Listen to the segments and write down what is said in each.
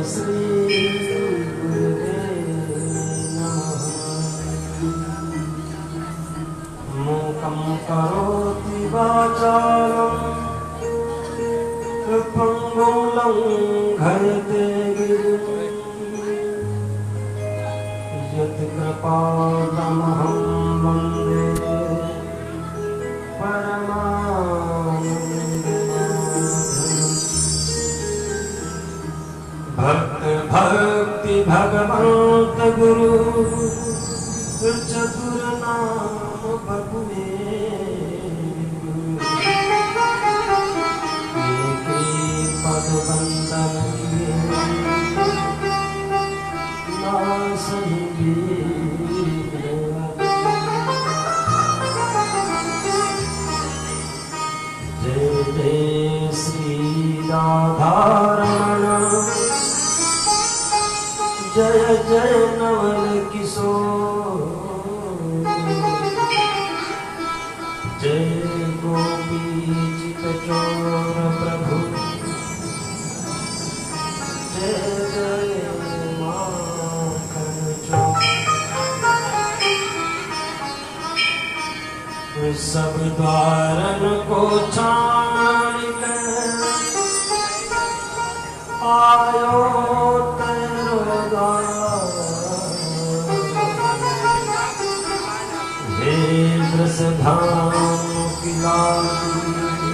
श्री गुरुदेव नमः। मूकं करोति वाचालं पङ्गुं लङ्घयते गिरिं यत्कृपातमहं वन्दे भक्त भक्ति भगवंत गुरु चतुर नाम बपुए पद बंदन जय जय श्री राधारमण जय जय नवल किशोर जय गोपी चित चोर प्रभु जय जय माखन चोर। सब द्वारन को छाड़ कर आयो हे वृषधाम की लाली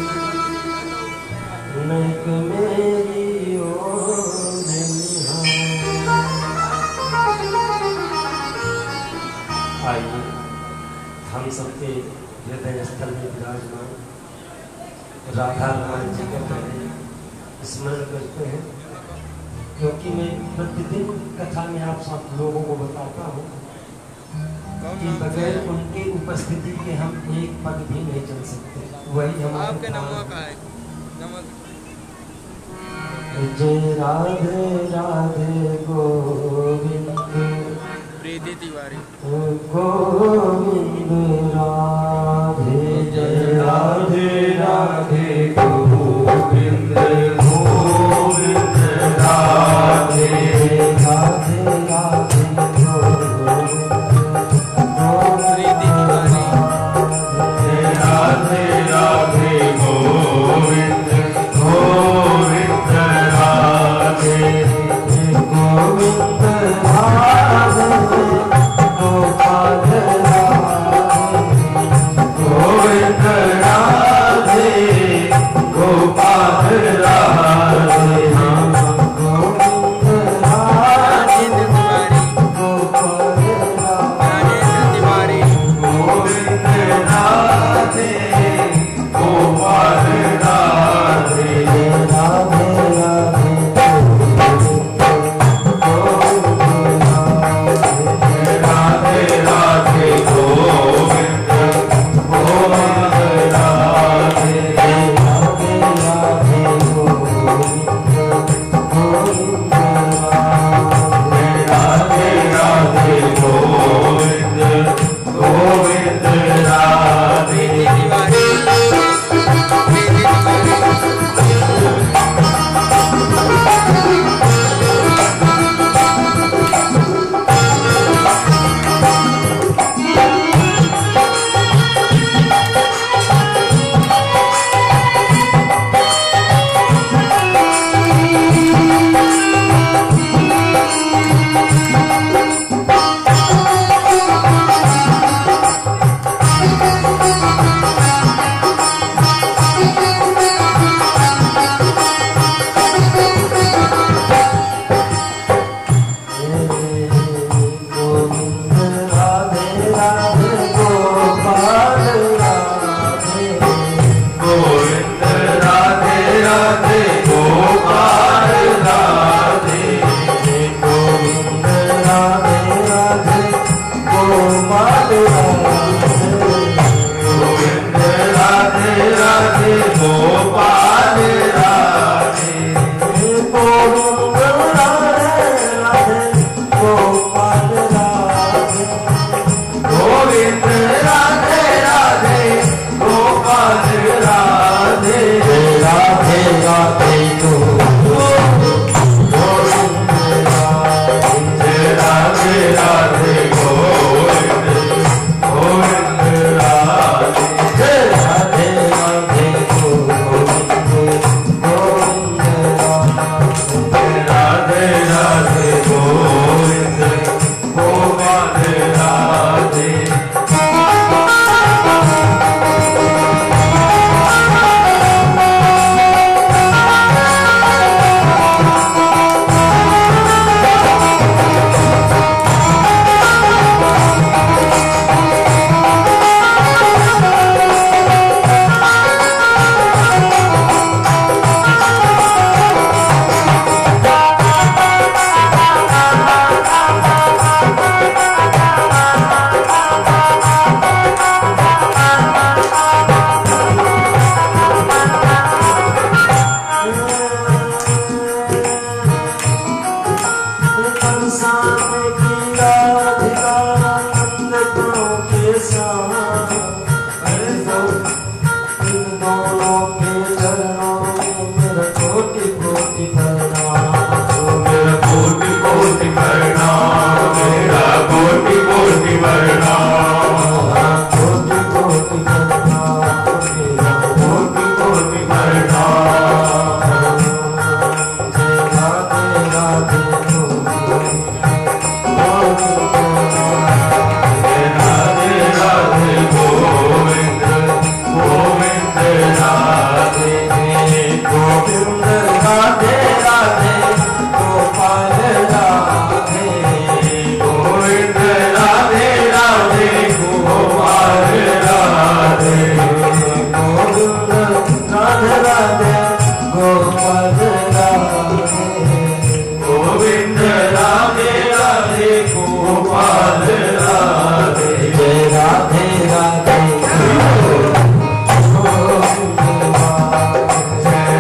नैक मेरी ओर आइए हम सबके हृदय स्थल में विराजमान राधा रमण जी का पहले स्मरण करते हैं, क्योंकि मैं प्रतिदिन कथा में आप सब लोगों को बताता हूँ कि बगैर उनकी उपस्थिति के हम एक पग भी नहीं चल सकते। वही हम आपके नमक है नमक। जय राधे राधे गोविंद प्रीति तिवारी गोविंद राधे जय राधे राधे गोविंद गोविंद राधे राधे राधे गोविंद राधे गोपाल राधे गोविंद राधे राधे गोपाल राधे राधे राधे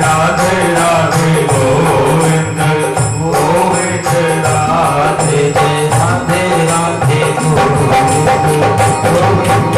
राधे राधे गोविंद गोविंद राधे राधे राधे गोविंद गोविंद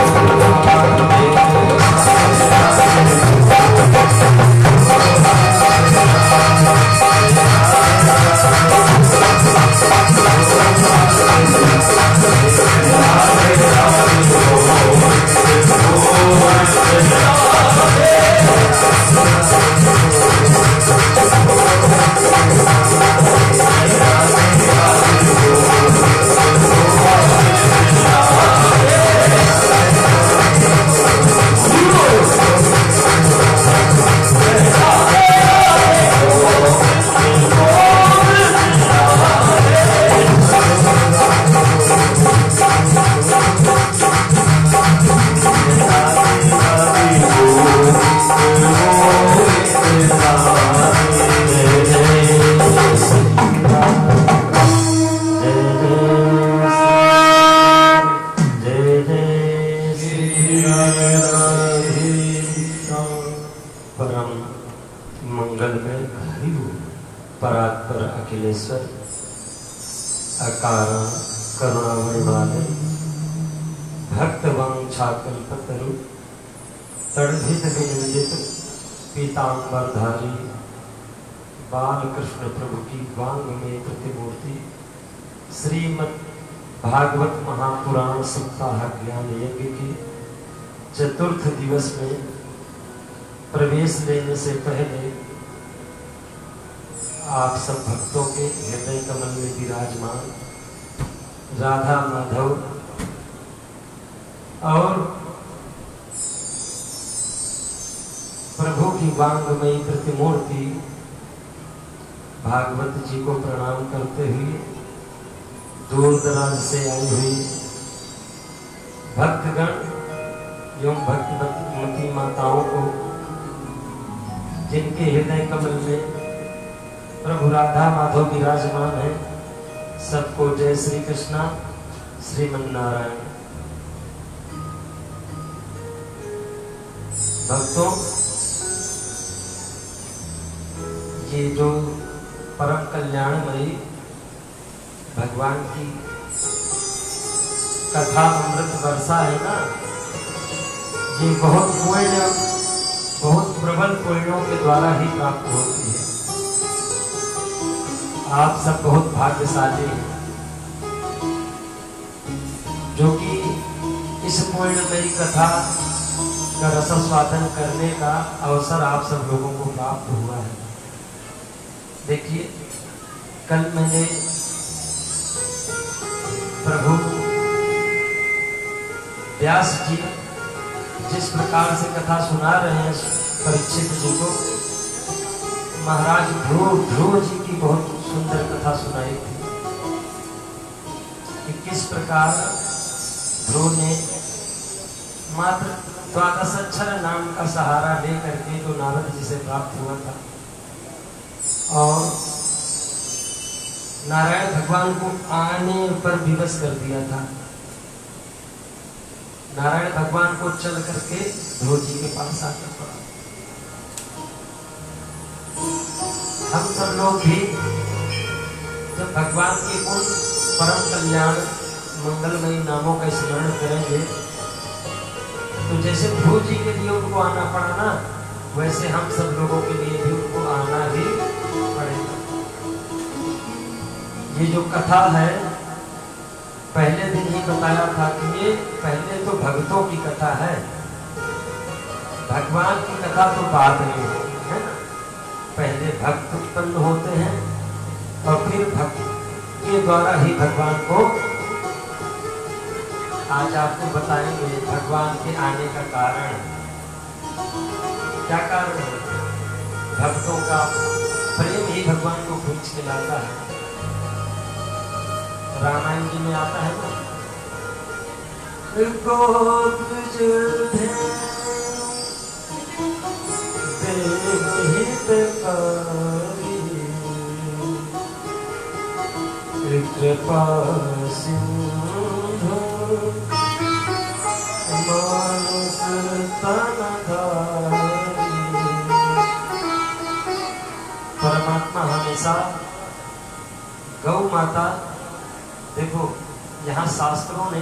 अकारण करुणावरणालय भक्तवंशाकल्पतरु तड़भित विनंदित पीतांबरधारी बालकृष्ण प्रभु की वांग में प्रतिमूर्ति श्रीमद् भागवत महापुराण सप्ताह ज्ञान यज्ञ के चतुर्थ दिवस में प्रवेश लेने से पहले आप सब भक्तों के हृदय कमल में विराजमान राधा माधव और प्रभु की वांगमयी प्रतिमूर्ति भागवत जी को प्रणाम करते हुए दूर दराज से आई हुई भक्तगण एवं भक्तमती माताओं को जिनके हृदय कमल में प्रभु राधा माधव विराजमान है, सबको जय श्री कृष्णा श्रीमन नारायण। भक्तों, ये जो परम कल्याणमयी भगवान की कथा अमृत वर्षा है ना, ये बहुत पुण्य, बहुत प्रबल पुण्यों के द्वारा ही प्राप्त होती है। आप सब बहुत भाग्यशाली हैं जो कि इस पुण्यमयी कथा का रसस्वादन करने का अवसर आप सब लोगों को प्राप्त हुआ है। देखिए, कल मैंने प्रभु व्यास जी जिस प्रकार से कथा सुना रहे हैं परीक्षित जी को, महाराज ध्रुव जी की बहुत सुंदर कथा सुनाई थी कि किस प्रकार ध्रुव ने मात्र द्वादशाक्षर नाम का सहारा लेकर के जो नारद जी से प्राप्त हुआ था और नारायण भगवान को आने पर विवश कर दिया था। नारायण भगवान को चल करके ध्रुव जी के पास आकर पड़ा। हम सब लोग भी जब भगवान के उन परम कल्याण मंगलमयी नामों का स्मरण करेंगे तो जैसे ध्रुव जी के लिए उनको आना पड़ा ना, वैसे हम सब लोगों के लिए भी उनको आना ही पड़ेगा। ये जो कथा है, पहले दिन ही बताया था कि ये पहले तो भक्तों की कथा है, भगवान की कथा तो बाद में है ना। पहले भक्त उत्पन्न होते हैं और फिर भक्त के द्वारा ही भगवान को, आज आपको बताएंगे भगवान के आने का कारण। क्या कारण है? भक्तों का प्रेम ही भगवान को खींच के लाता है। रामायण जी में आता है ना, गोप हितकारी कृपा सिंधु मानुष तनधारी। परमात्मा हमेशा गौ माता, देखो यहाँ शास्त्रों ने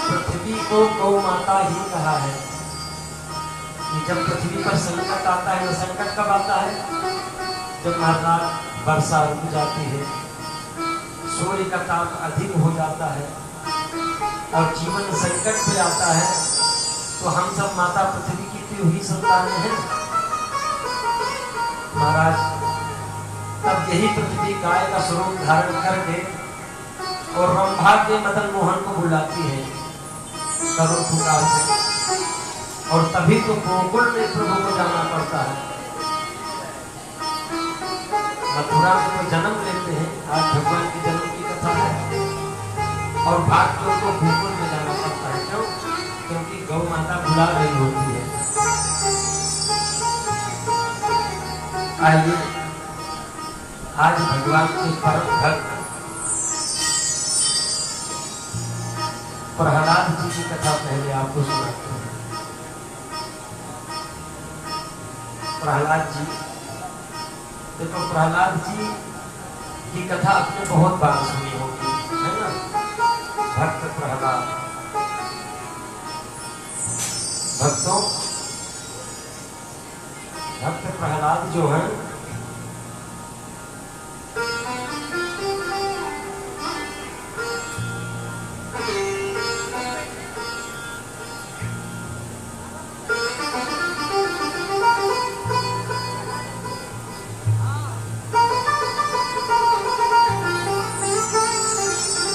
पृथ्वी को गौ माता ही कहा है कि जब पृथ्वी पर संकट आता है, वो संकट कब आता है? जब महाराज वर्षा रुक जाती है, सूर्य का ताप अधिक हो जाता है और जीवन संकट पे आता है, तो हम सब माता पृथ्वी की दी हुई संतानें हैं महाराज। तब यही पृथ्वी गाय का स्वरूप धारण करके और रंभा के मदन मोहन को बुलाती है करुण पुकार से, और तभी तो गोकुल में प्रभु को जाना पड़ता है। मथुरा में तो जन्म लेते हैं, आज भगवान के जन्म की कथा है, और भाग्यों को गोकुल में जाना पड़ता है। क्यों? क्योंकि गौ माता बुला रही होती है। आइए आज भगवान के परम भक्त प्रहलाद जी की कथा पहले आपको सुनाते हैं। प्रहलाद जी, देखो प्रहलाद जी की कथा आपने बहुत बार सुनी होगी, है ना? भक्त प्रहलाद, भक्तों भक्त प्रहलाद जो हैं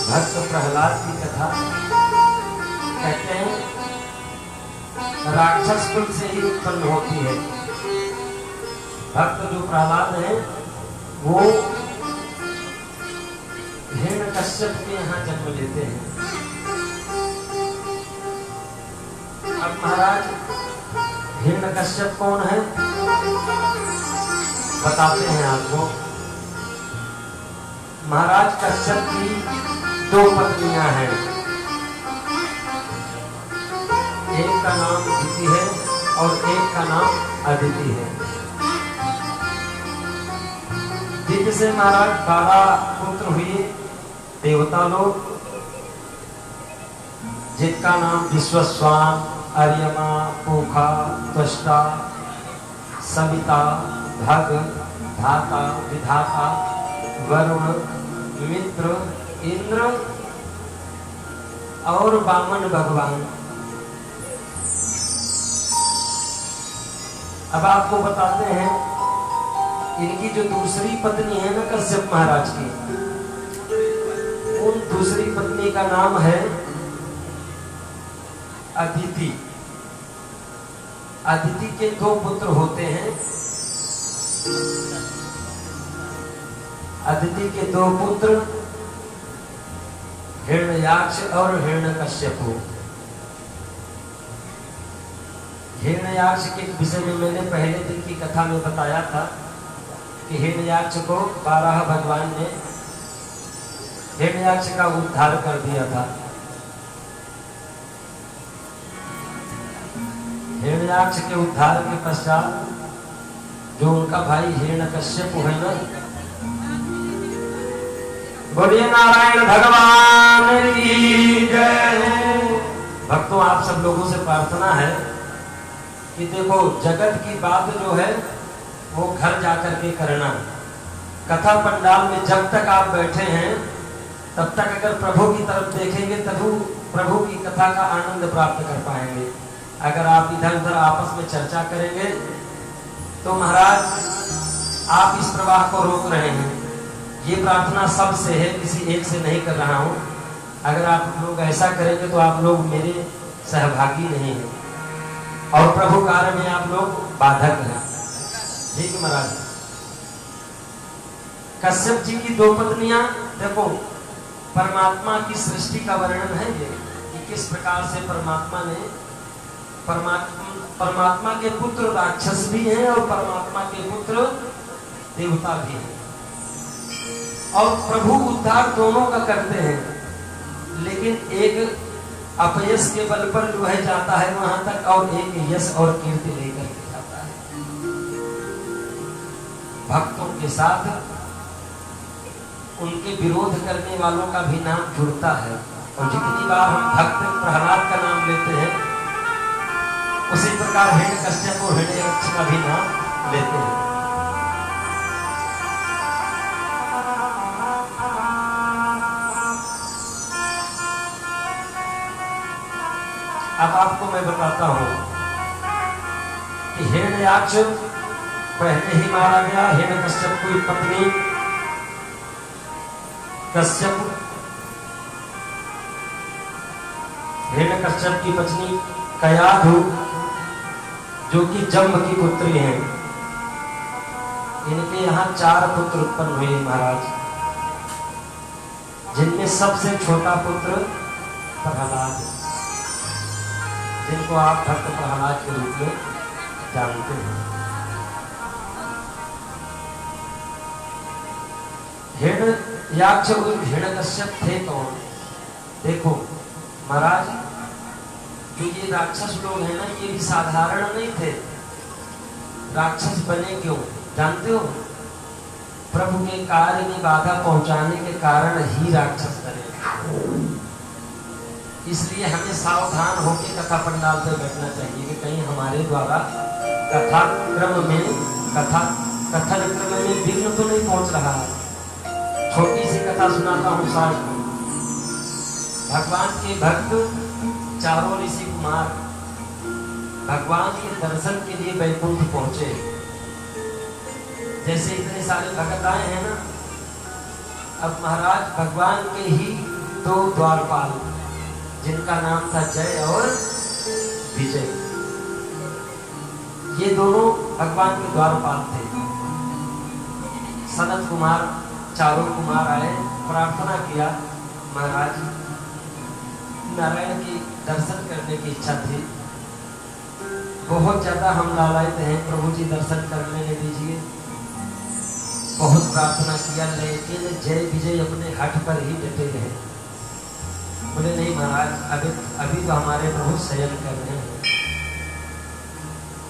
भक्त प्रहलाद की कथा कहते हैं राक्षस कुल से ही उत्पन्न होती है। भक्त जो प्रहलाद है वो हिरण्यकश्यप के यहाँ जन्म लेते हैं। अब महाराज हिरण्यकश्यप कौन है बताते हैं आपको। महाराज कश्यप की दो पत्नियां हैं, एक का नाम दिति है और एक का नाम अदिति है। दिति से महाराज 12 पुत्र हुए देवता लोग, जिनका नाम विश्वस्वान, अर्यमा, पोखा, त्वष्टा, सविता, भग, धाता, विधाता, वरुण, मित्र, इंद्र और वामन भगवान। अब आपको बताते हैं इनकी जो दूसरी पत्नी है ना कश्यप महाराज की, उन दूसरी पत्नी का नाम है अदिति। अदिति के 2 पुत्र होते हैं। अदिति के 2 पुत्र हिरण्याक्ष और हिरण्यकश्यप। हिरण्याक्ष के विषय में मैंने पहले दिन की कथा में बताया था कि हिरण्याक्ष को 12 भगवान ने हिरण्याक्ष का उद्धार कर दिया था। हिरण्याक्ष के उद्धार के पश्चात जो उनका भाई हिरण्यकश्यप है ना, बोलिए नारायण भगवान की जय। भक्तों आप सब लोगों से प्रार्थना है कि देखो जगत की बात जो है वो घर जाकर के करना। कथा पंडाल में जब तक आप बैठे हैं तब तक अगर प्रभु की तरफ देखेंगे तब प्रभु की कथा का आनंद प्राप्त कर पाएंगे। अगर आप इधर उधर आपस में चर्चा करेंगे तो महाराज आप इस प्रवाह को रोक रहे हैं। ये प्रार्थना सबसे है, किसी एक से नहीं कर रहा हूं। अगर आप लोग ऐसा करेंगे तो आप लोग मेरे सहभागी नहीं हैं और प्रभु कार्य में आप लोग बाधक हैं। ठीक महाराज। कश्यप जी की 2 पत्नियां, देखो परमात्मा की सृष्टि का वर्णन है ये कि किस प्रकार से परमात्मा परमात्मा के पुत्र राक्षस भी हैं और परमात्मा के पुत्र देवता भी हैं, और प्रभु उद्धार दोनों का करते हैं। लेकिन एक अपयश के बल पर जो है जाता है वहां तक, और एक यश और कीर्ति लेकर के जाता है। भक्तों के साथ उनके विरोध करने वालों का भी नाम जुड़ता है, और जितनी बार हम भक्त प्रहलाद का नाम लेते हैं उसी प्रकार हिरण्यकश्यप और हिरण्यक्ष का भी नाम लेते हैं। अब आपको मैं बताता हूं कि हिरण्याक्ष पहले ही मारा गया। हिरण्यकश्यप की पत्नी कश्यप, हिरण्यकश्यप की पत्नी कयाधु जो कि जम्ब की पुत्री हैं, इनके यहाँ 4 पुत्र उत्पन्न हुए महाराज, जिनमें सबसे छोटा पुत्र प्रहलाद, जिनको आप भक्त प्रहलाद के रूप में जानते हैं। हिरण्याक्ष और हिरण्यकश्यप थे कौन? देखो महाराज, जो ये राक्षस लोग हैं ना, ये भी साधारण नहीं थे। राक्षस बने क्यों जानते हो? प्रभु के कार्य में बाधा पहुंचाने के कारण ही राक्षस बने। इसलिए हमें सावधान होकर कथा पंडाल पर बैठना चाहिए कि कहीं हमारे द्वारा कथा क्रम में कथन क्रम में विघ्न तो नहीं पहुंच रहा है। छोटी सी कथा सुनाता हूँ साथ में। भगवान के भक्त चारों ऋषि कुमार भगवान के दर्शन के लिए वैकुंठ पहुंचे। जैसे इतने सारे भक्त आए हैं ना, अब महाराज भगवान के ही 2 द्वारपाल, जिनका नाम था जय और विजय, ये दोनों भगवान के द्वारपाल थे। सनत कुमार, चारों कुमार आए, प्रार्थना किया, महाराज नारायण की दर्शन करने की इच्छा थी, बहुत ज्यादा हम लालायित हैं, प्रभु जी दर्शन कर लेने दीजिए। बहुत प्रार्थना किया, लेकिन जय विजय अपने हठ पर ही डटे रहे। बोले नहीं महाराज, अभी तो हमारे प्रभु शयन कर रहे हैं।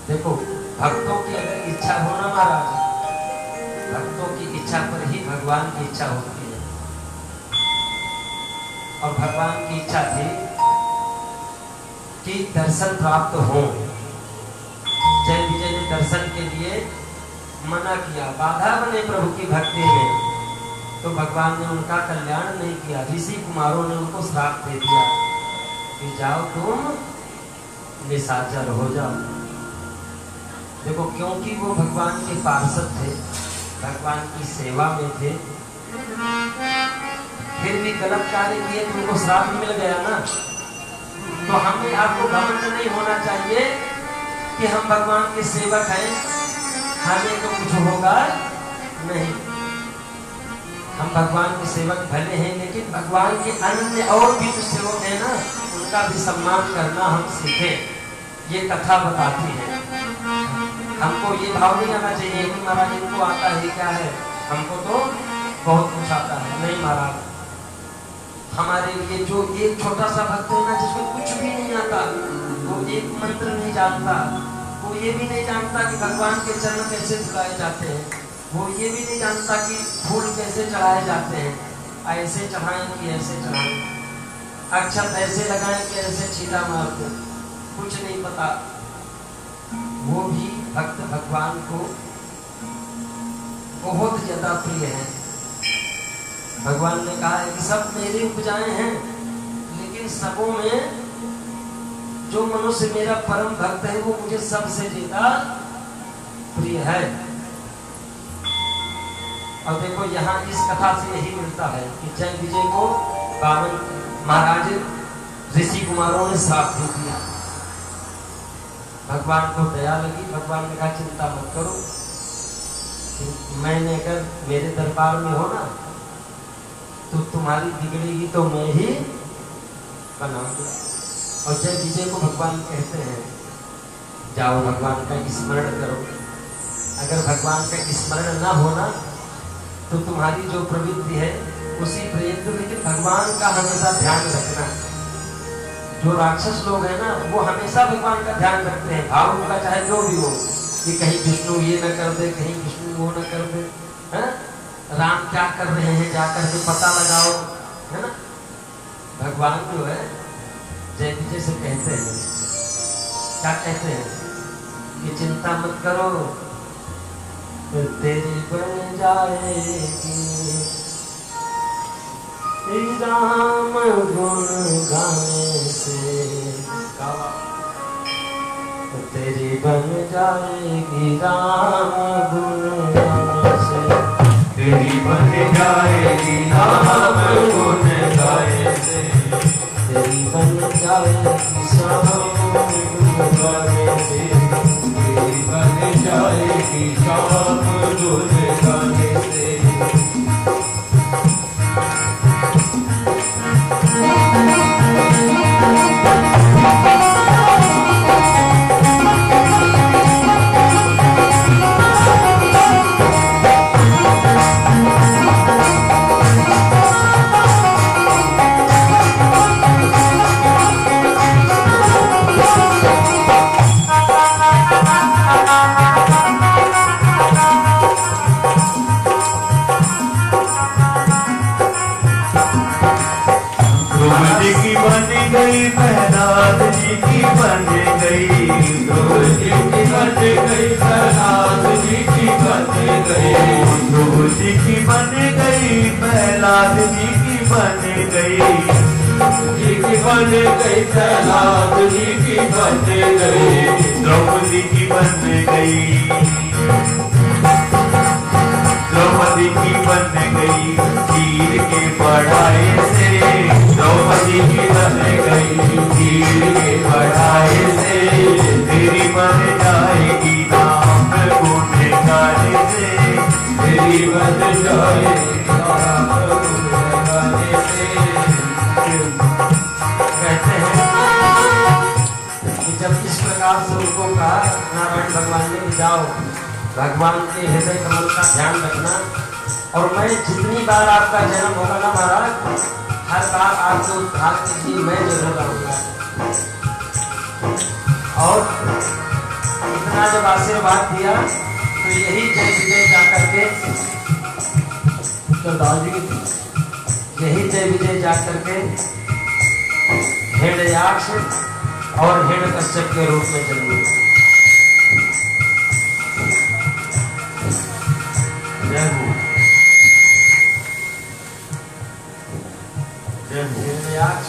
देखो भक्तों की अगर इच्छा हो ना महाराज, भक्तों की इच्छा पर ही भगवान की इच्छा होती है। और भगवान की इच्छा थी कि दर्शन प्राप्त हो। जय विजय ने दर्शन के लिए मना किया, बाधा बने प्रभु की भक्ति में, तो भगवान ने उनका कल्याण नहीं किया। ऋषि कुमारों ने उनको श्राप दे दिया कि जाओ तुम निशाचर हो जाओ। देखो क्योंकि वो भगवान के पार्षद थे, भगवान की सेवा में थे, फिर भी गलत कार्य किए तो उनको श्राप मिल गया ना। तो हमें आपको घमंड नहीं होना चाहिए कि हम भगवान के सेवक हैं, हमें तो कुछ होगा नहीं। हम भगवान के सेवक भले हैं, लेकिन भगवान के अन्य और भी जो सेवक हैं ना, उनका भी सम्मान करना हम सीखें। ये कथा बताती है। हमको ये भाव नहीं आना चाहिए कि महाराज इनको आता है क्या है, हमको तो बहुत कुछ आता है। नहीं महाराज, हमारे लिए जो एक छोटा सा भक्त है ना, जिसको कुछ भी नहीं आता, वो एक मंत्र नहीं जानता, वो ये भी नहीं जानता कि भगवान के चरण कैसे झुकाए जाते हैं, वो ये भी नहीं जानता कि फूल कैसे चढ़ाए जाते हैं, ऐसे चढ़ाएं कि ऐसे चढ़ाएं, अक्षत ऐसे लगाएं कि ऐसे छीटा मार दो, कुछ नहीं पता। वो भी भक्त भगवान को बहुत ज्यादा प्रिय है। भगवान ने कहा है कि सब मेरे उपजाए हैं, लेकिन सबों में जो मनुष्य मेरा परम भक्त है वो मुझे सबसे ज्यादा प्रिय है। और देखो यहाँ इस कथा से यही मिलता है कि जय विजय को बावन महाराज ऋषि कुमारों ने श्राप दे दिया। भगवान को दया लगी, भगवान ने कहा चिंता मत करो, मैंने अगर मेरे दरबार में हो ना तो तुम्हारी बिगड़ेगी तो मैं ही बनाऊंगा। और जय विजय को भगवान कहते हैं जाओ भगवान का स्मरण करो। अगर भगवान का स्मरण ना होना तो तुम्हारी जो प्रवृत्ति है उसी प्रयत्न, लेकिन भगवान का हमेशा ध्यान रखना। जो राक्षस लोग हैं ना वो हमेशा भगवान का ध्यान रखते हैं, भाव उनका चाहे जो भी हो, कि कहीं विष्णु ये न कर दे, कहीं विष्णु वो न कर दे, है? राम क्या कर रहे हैं जाकर के पता लगाओ, है ना। भगवान जो है जय विजय से कहते हैं, क्या कहते हैं कि चिंता मत करो तेरी बन जाएगी राम गुण गाने से, तेरी बन जाएगी राम गुण गाने से, तेरी बन जाएगी राम गुण गाने से, तेरी बन जाएगी श्याम गुण गाने से, तेरी बन जाएगी श्याम गुण गाने से। प्रहलाद जी की बन गई, ध्रुव जी की बन गई, प्रहलाद जी की बन गई, ध्रुव जी की बन गई, प्रहलाद जी की बन गई, जी की बन गई, प्रहलाद जी की बन गई, द्रौपदी की बन गई, द्रौपदी की बन गई, तीर के बढ़ाए से, द्रौपदी की बन गई, तीर के बढ़ाए से, तेरी बन जाएगी राम गुण गाने से, तेरी बन जाएगी राम गुण गाने से। कहते हैं कि जब इस प्रकार से उनको कहा नारायण भगवान ने जाओ भगवान के हृदय कमल का ध्यान रखना, और मैं जितनी बार आपका जन्म होगा ना महाराज, हर बार आपको उद्धार के लिए मैं जरूर आऊंगा। और इतना जब आशीर्वाद दिया तो यही जय विजय जाकर के यही जय विजय जाकर के हिरण्याक्ष और हिरण्यकश्यप के रूप में जन्मे। हिरण्याक्ष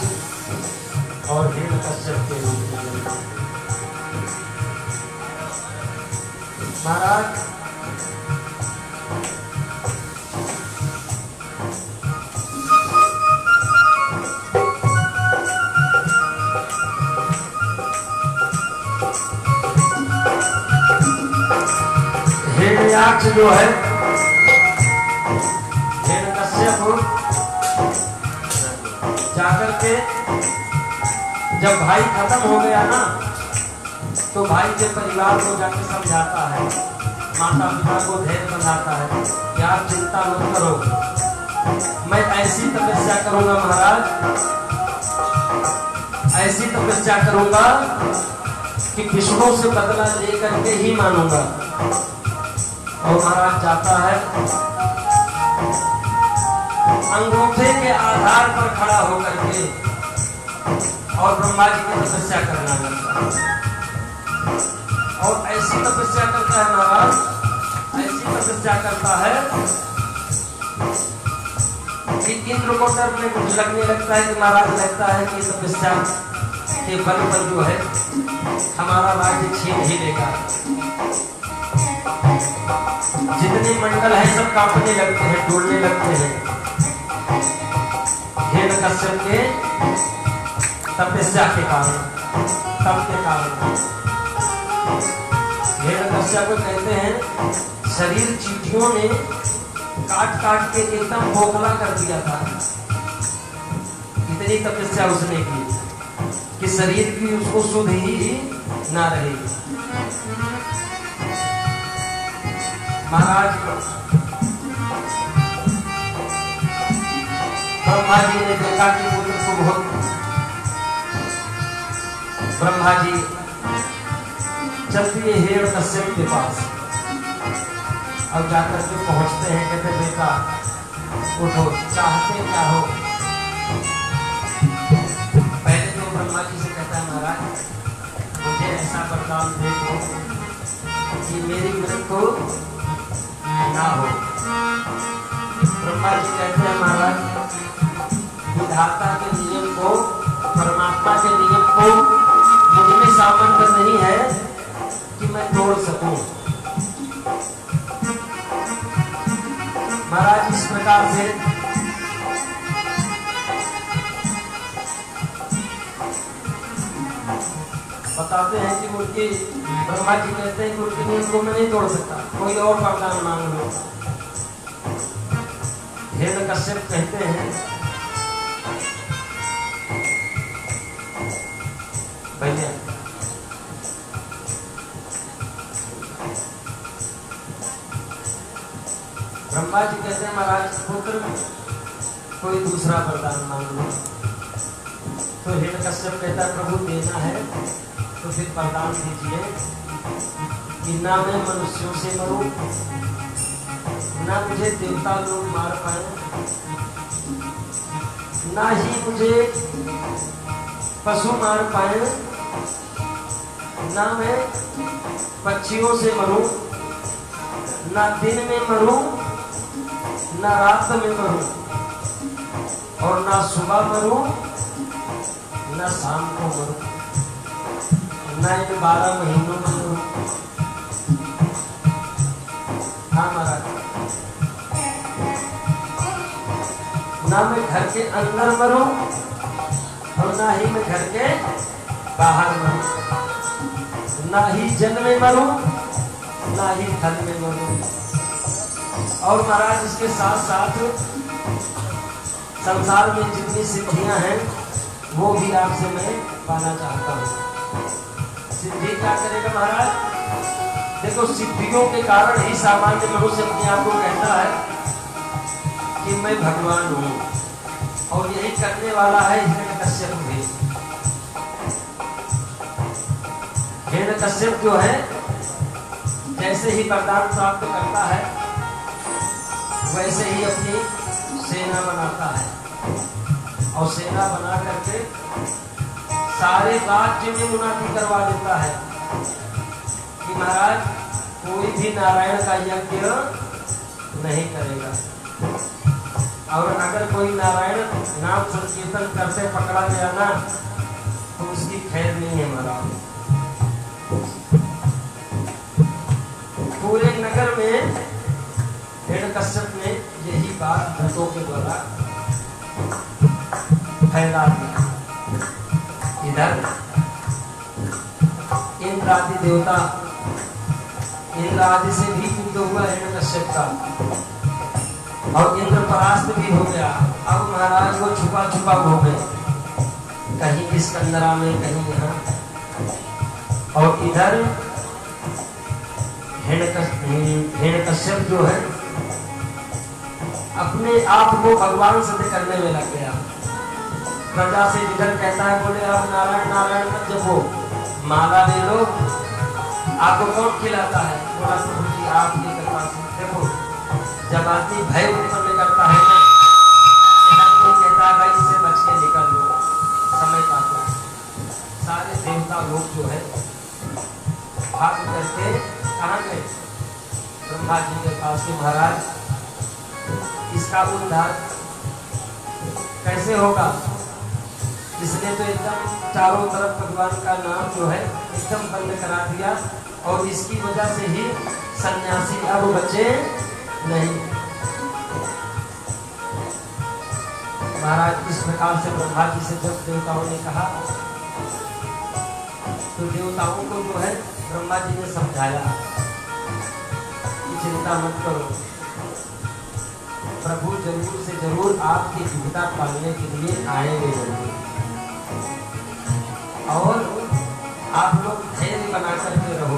और हिरण्यकश्यप के रूप में जन्मे। महाराज हिरण्याक्ष जो है हिरण्यकश्यप जाकर के जब भाई खत्म हो गया ना तो भाई के परिवार को जाकर समझाता है, माता पिता को धैर्य बनाता है कि आप चिंता मत करो, मैं ऐसी तपस्या करूंगा महाराज, ऐसी तपस्या करूंगा कि विष्णु से बदला लेकर के ही मानूंगा। और महाराज जाता है, अंगूठे के आधार पर खड़ा होकर के और ब्रह्मा जी की तपस्या करना लगता है, और ऐसी तपस्या करता है महाराज, ऐसी तपस्या करता है कि इंद्र को डर में कुछ लगने लगता है कि महाराज लगता है कि तपस्या के बल पर जो है हमारा राज्य छीन ही लेगा। जितने मंडल है सब कांपने लगते हैं, डोलने लगते हैं हिरण्यकश्यप के तपस्या के कारण, तप के कारण। हिरण्यकश्यप को कहते हैं शरीर चींटियों ने काट काट के एकदम खोखला कर दिया था, इतनी तपस्या उसने की कि शरीर की उसको सुध ही ना रही। महाराज ब्रह्मा जी ने देखा कि पुत्र को बहुत, ब्रह्मा जी चलती है हिरण्यकश्यप के पास और जाकर के पहुंचते हैं। कहते बेटा उठो, चाहते क्या हो। पहले तो ब्रह्मा जी से कहता है महाराज मुझे ऐसा वरदान दे दो कि मेरी मृत्यु ना हो। ब्रह्मा जी कहते हैं महाराज विधाता के नियम को, परमात्मा के नियम को मुझमें सामर्थ्य नहीं है कि मैं तोड़ सकूं। महाराज इस प्रकार से बताते हैं कि उनकी, ब्रह्मा जी कहते हैं कि उनके नियम को मैं नहीं तोड़ सकता, कोई और वरदान मांग लो। हिरण्यकश्यप कहते हैं भैया ब्रह्मा जी कहते हैं महाराज पुत्र कोई दूसरा वरदान मांग लो। तो हिरण्यकश्यप कहता है प्रभु देना है तो फिर वरदान दीजिए कि ना मैं मनुष्यों से मरूं, ना मुझे देवता लोग मार पाए, ना ही मुझे पशु मार पाए, ना मैं पक्षियों से मरूं, ना दिन में मरूं, ना रात में मरूं, और ना सुबह मरूं, ना शाम को मरूं, ना इन 12 महीनों में मरूं। हाँ महाराज, ना मैं घर के अंदर मरूं और ना ही मैं घर के बाहर मरूं, ना ही जल में मरूं, ना ही थल में मरूं। और महाराज इसके साथ साथ संसार में जितनी सिद्धियां हैं वो भी आपसे मैं पाना चाहता हूँ। सिद्धि क्या करेगा महाराज? देखो सिद्धियों के कारण ही सामान्य मनुष्य अपने आप को कहता है कि मैं भगवान हूँ, और यही करने वाला है हिरण्यकश्यप भी। हिरण्यकश्यप जो है जैसे ही वरदान प्राप्त करता है वैसे ही अपनी सेना बनाता है, और सेना बना करके सारे राज्य में मुनादी करवा देता है कि महाराज कोई भी नारायण का यज्ञ नहीं करेगा, और अगर कोई नारायण नाम संकीर्तन करते पकड़ा गया ना तो उसकी खैर नहीं है महाराज। पूरे नगर में हिरण्यकश्यप ने यही बात भूतों के द्वारा फैला दी। इधर इंद्र आदि देवता, इंद्र आदि से भी युद्ध हुआ हिरण्यकश्यप का, और इंद्र परास्त भी हो गया। अब महाराज वो छुपा छुपा हो गए, कहीं इस कंदरा में, कहीं यहाँ। और इधर हिरण्यकश्यप जो है अपने आप को भगवान सिद्ध करने में लग गया। प्रजा से जिधर कहता है बोले आप नारायण नारायण मत जपो, माला ले लो, आपको कौन खिलाता है? बोला प्रभु जी आपकी कृपा से। देखो जब आदमी भय उत्पन्न करता है ना, कोई कहता है भाई इससे बच के निकल लो, समय पाते सारे देवता लोग जो है भाग करके कहाँ गए? ब्रह्मा जी के पास के। महाराज इसका उद्धार कैसे होगा? इसने तो एकदम चारों तरफ भगवान का नाम जो है एकदम बंद करा दिया, और इसकी वजह से ही सन्यासी अब बचे नहीं। महाराज इस प्रकार से ब्रह्मा जी से जब देवताओं ने कहा तो देवताओं को जो है ब्रह्मा जी ने समझाया कि चिंता मत करो, प्रभु जरूर से जरूर आपकी दुविधा पालने के लिए आएंगे जरूर। और आप लोग धैर्य बना करके रहो,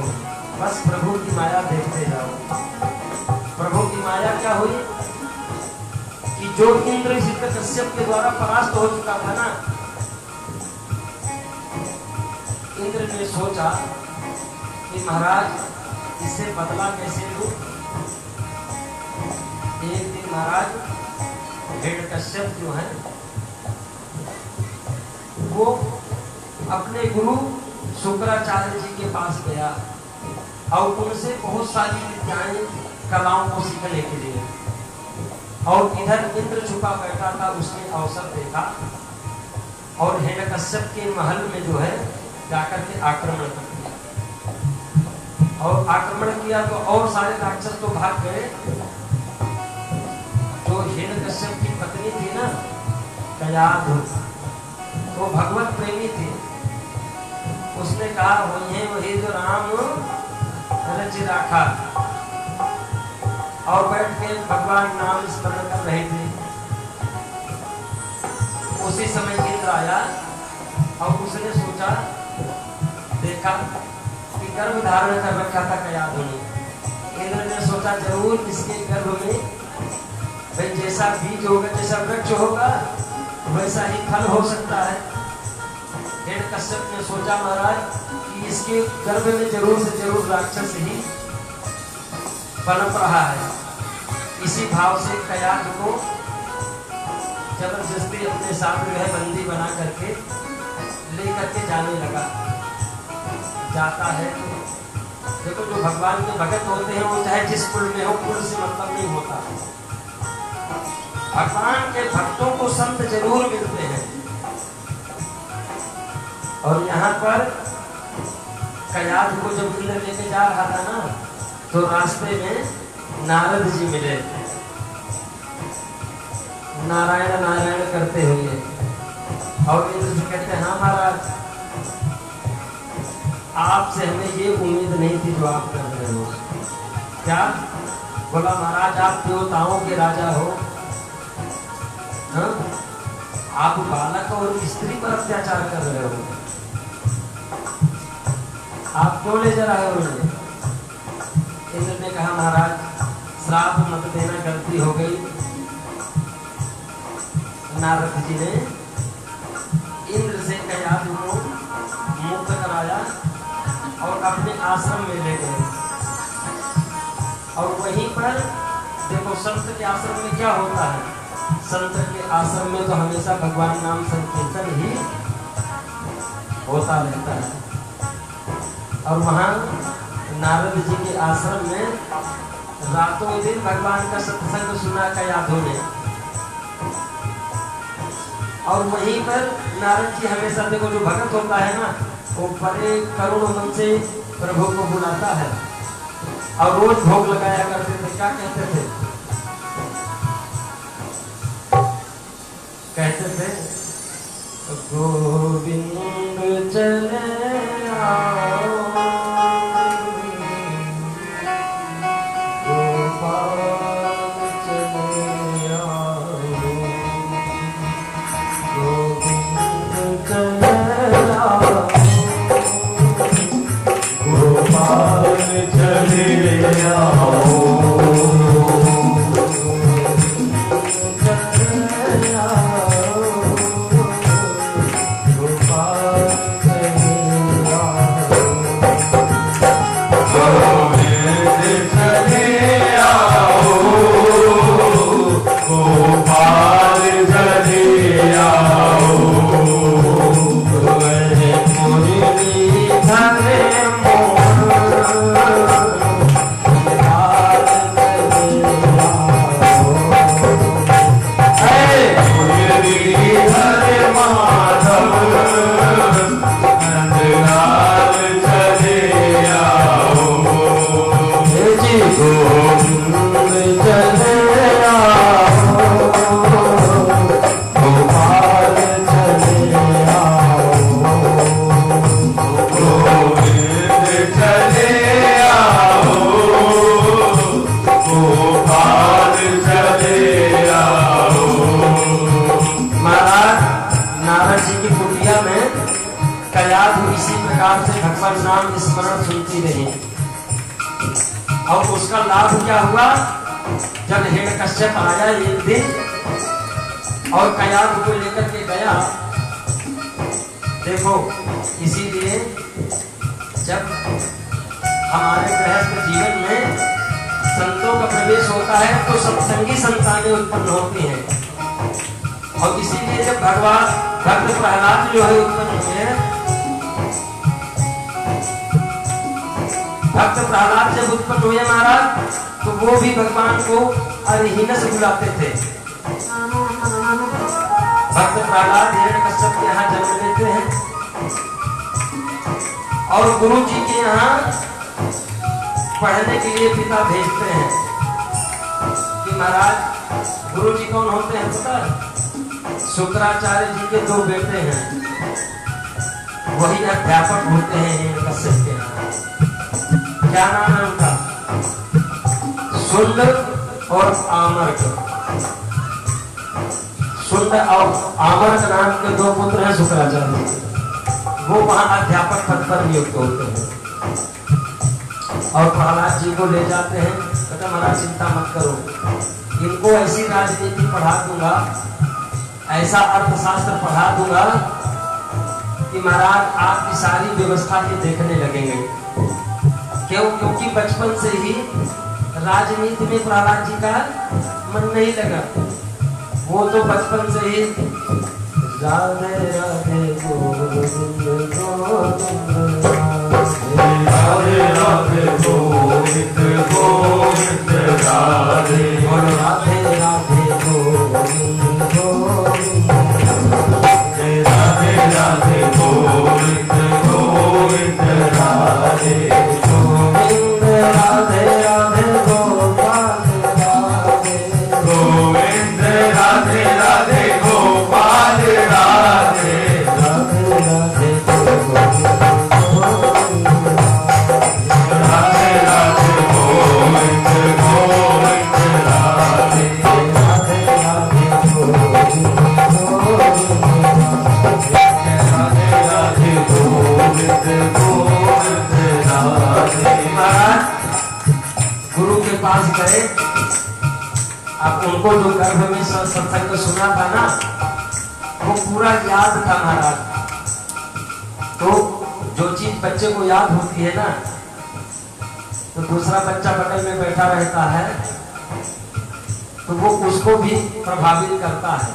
बस प्रभु की माया देखते जाओ। प्रभु की माया क्या हुई कि जो इंद्र हिरण्यकश्यप के द्वारा परास्त हो चुका था ना, इंद्र ने सोचा कि महाराज इससे बदला कैसे लूं। एक दिन महाराज हिरण्यकश्यप जो है वो अपने गुरु शुक्राचार्य जी के पास गया और उनसे बहुत सारी विद्याएं कलाओं को सीखने के लिए, और इधर इंद्र छुपा बैठा था, उसने अवसर देखा और हिरण्यकश्यप के महल में जो है जाकर के आक्रमण कर दिया। और आक्रमण किया तो और सारे राक्षस तो भाग गए। जो हिरण्यकश्यप की पत्नी थी ना कयाधु, वो भगवत प्रेमी थी। उसने कहा वही जो राम रच राखा, और बैठ के भगवान नाम स्मरण कर रहे थे। उसी समय इंद्र आया और उसने सोचा, देखा कि गर्भ धारण कर रखा था कयाधु ने। इंद्र ने सोचा जरूर इसके गर्भ में भाई जैसा बीज होगा, जैसा वृक्ष होगा वैसा ही फल हो सकता है। हिरण्यकश्यप ने सोचा महाराज कि इसके गर्भ में जरूर से जरूर राक्षस ही पनप रहा है। इसी भाव से कयाधु को जबरदस्ती अपने साथ जो है बंदी बना करके लेकर के जाने लगा। जाता है देखो, जो भगवान के भक्त होते हैं वो चाहे जिस कुल में हो, कुल से मतलब नहीं होता। भगवान के भक्तों को संत जरूर मिलते हैं। और यहाँ पर कयाधु को जब इंद्र लेके जा रहा था ना, तो रास्ते में नारद जी मिले, नारायण नारायण करते हुए। और इंद्र जी कहते हैं हाँ महाराज, आपसे हमें ये उम्मीद नहीं थी जो आप कर रहे हो। क्या बोला महाराज, आप देवताओं के राजा हो, हाँ? आप बालक और स्त्री पर अत्याचार कर रहे हो, आप क्यों ले जा रहे हो मुझे? इंद्र ने कहा महाराज श्राप मत देना, गलती हो गई। नारद जी ने इंद्र से कयाधु को मुक्त कराया और अपने आश्रम में ले गए। और वहीं पर देखो संत के आश्रम में क्या होता है, संत के आश्रम में तो हमेशा भगवान नाम संकीर्तन ही होता रहता है। और वहाँ नारद जी के आश्रम में रातों दिन भगवान का सत्संग सुना कयाधु ने। और वहीं पर नारद जी हमेशा देखो, जो भगत होता है ना, वो बड़े करुण मन से प्रभु को बुलाता है और रोज भोग लगाया करते थे। क्या कहते थे? कहते थे गोविंद चले आओ, गोपाल चले आओ, गोविंद चले आओ, गोपाल चले आओ, गोपाल चले भगवान नाम स्मरण सुनती रही। और उसका लाभ क्या हुआ, जब हिरण्यकश्यप आया एक दिन और कयाद को लेकर के गया। देखो इसीलिए जब हमारे गृहस्थ जीवन में संतों का प्रवेश होता है तो सत्संगी संतानें उत्पन्न होती हैं। और इसीलिए जब भगवान भक्त प्रहलाद जो है उत्पन्न हुए, भक्त प्रहलाद जब उत्पन्न हुए महाराज, तो वो भी भगवान को अरिहीन से बुलाते थे। भक्त प्रहलाद हिरण्यकश्यप के यहाँ जन्म लेते हैं और गुरु जी के यहाँ पढ़ने के लिए पिता भेजते हैं कि महाराज गुरु जी कौन होते हैं पता है? शुक्राचार्य जी के दो बेटे हैं, वही अध्यापक होते हैं हिरण्यकश्यप के यहाँ। क्या नाम है उनका? सुंद और आमर्क। सुंद और आमर्क नाम के दो पुत्र हैं शुक्राचार्य जी। वो वहां अध्यापक पद पर नियुक्त होते हैं और प्रहलाद जी को ले जाते हैं। कहते महाराज चिंता मत करो, इनको ऐसी राजनीति पढ़ा दूंगा, ऐसा अर्थशास्त्र पढ़ा दूंगा कि महाराज आपकी सारी व्यवस्था ये देखने लगेंगे। क्यों? क्योंकि बचपन से ही राजनीति में प्रहलाद जी का मन नहीं लगा। वो तो बचपन से ही राधे राधे गोविंद गोविंद राधे राधे गोविंद गोविंद राधे राधे राधे गोविंद गोविंद राधे राधे गोविंद गोविंद राधे गोविंद राधे राधे गोपाल राधे गोविंद राधे राधे गोपाल राधे राधे राधे गोविंद राधे राधे गोविंद गोविंद राधे राधे राधे गोविंद राधे राधे गोविंद गोविंद राधे। महाराज गुरु के पास गए, अब उनको जो गर्भ में सत्संग सुना था ना, वो पूरा याद था महाराज। तो जो चीज बच्चे को याद होती है ना, तो दूसरा बच्चा बगल में बैठा रहता है तो वो उसको भी प्रभावित करता है।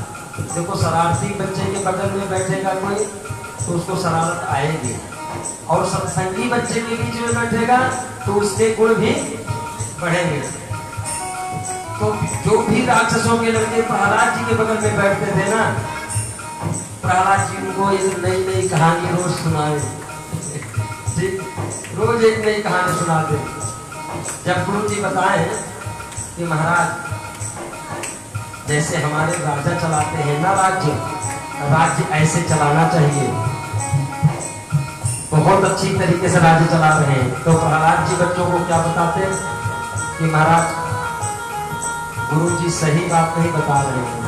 देखो शरारती बच्चे के बगल में बैठेगा कोई तो उसको शरारत आएगी, और सत्संगी बच्चे के बीच में बैठेगा तो उसके गुण भी बढ़ेंगे। तो जो भी राक्षसों के लड़के प्रहलाद जी के बगल में बैठते थे ना, प्रहलाद जी उनको एक नई नई कहानी रोज सुनाए, रोज एक नई कहानी सुनाते। जब गुरु जी बताए कि महाराज जैसे हमारे राजा चलाते हैं ना राज्य ऐसे चलाना चाहिए, बहुत अच्छी तरीके से राज्य चला रहे हैं। तो प्रहलाद जी बच्चों को क्या बताते कि महाराज गुरु जी सही बात नहीं बता रहे हैं,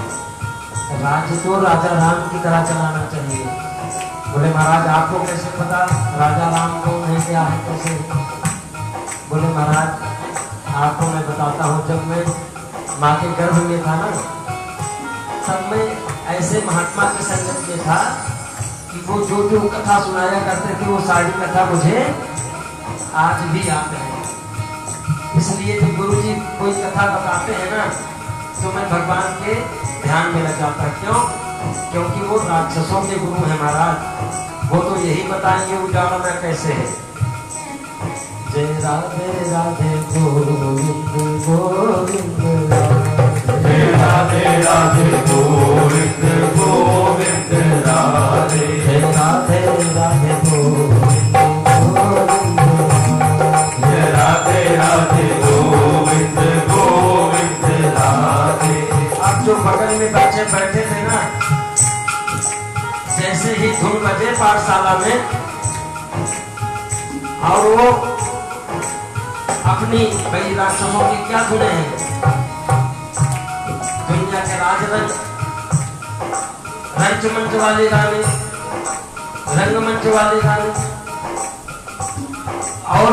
राज्य तो राजा राम की तरह चलाना चाहिए। बोले महाराज आपको कैसे पता राजा राम कौन है, क्या है, कैसे? बोले महाराज आपको मैं बताता हूँ, जब मैं माँ के गर्भ में था ना, तब मैं ऐसे महात्मा के संगत में था कि वो जो कथा सुनाया करते थे वो सारी कथा मुझे आज भी याद है। इसलिए जब गुरु जी कोई कथा बताते हैं ना, तो मैं भगवान के ध्यान में लग जाता। क्यों? क्योंकि वो राक्षसों के गुरु है महाराज, वो तो यही बताएंगे उजाड़ना कैसे है। जय राधे राधे गोविंद गोविंद राधे राधे राधे गोविंद गोविंद राधे राधे राधे गोविंद राधे राधे गोविंद गोविंद राधे। अब जो बगल में बच्चे बैठे थे ना, जैसे ही धुन बजे पाठशाला में और वो अपनी कई राक्षसों की क्या धुने हैं, दुनिया के राजरंग रंगमंच वाले गाने, रंगमंच वाले गाने, और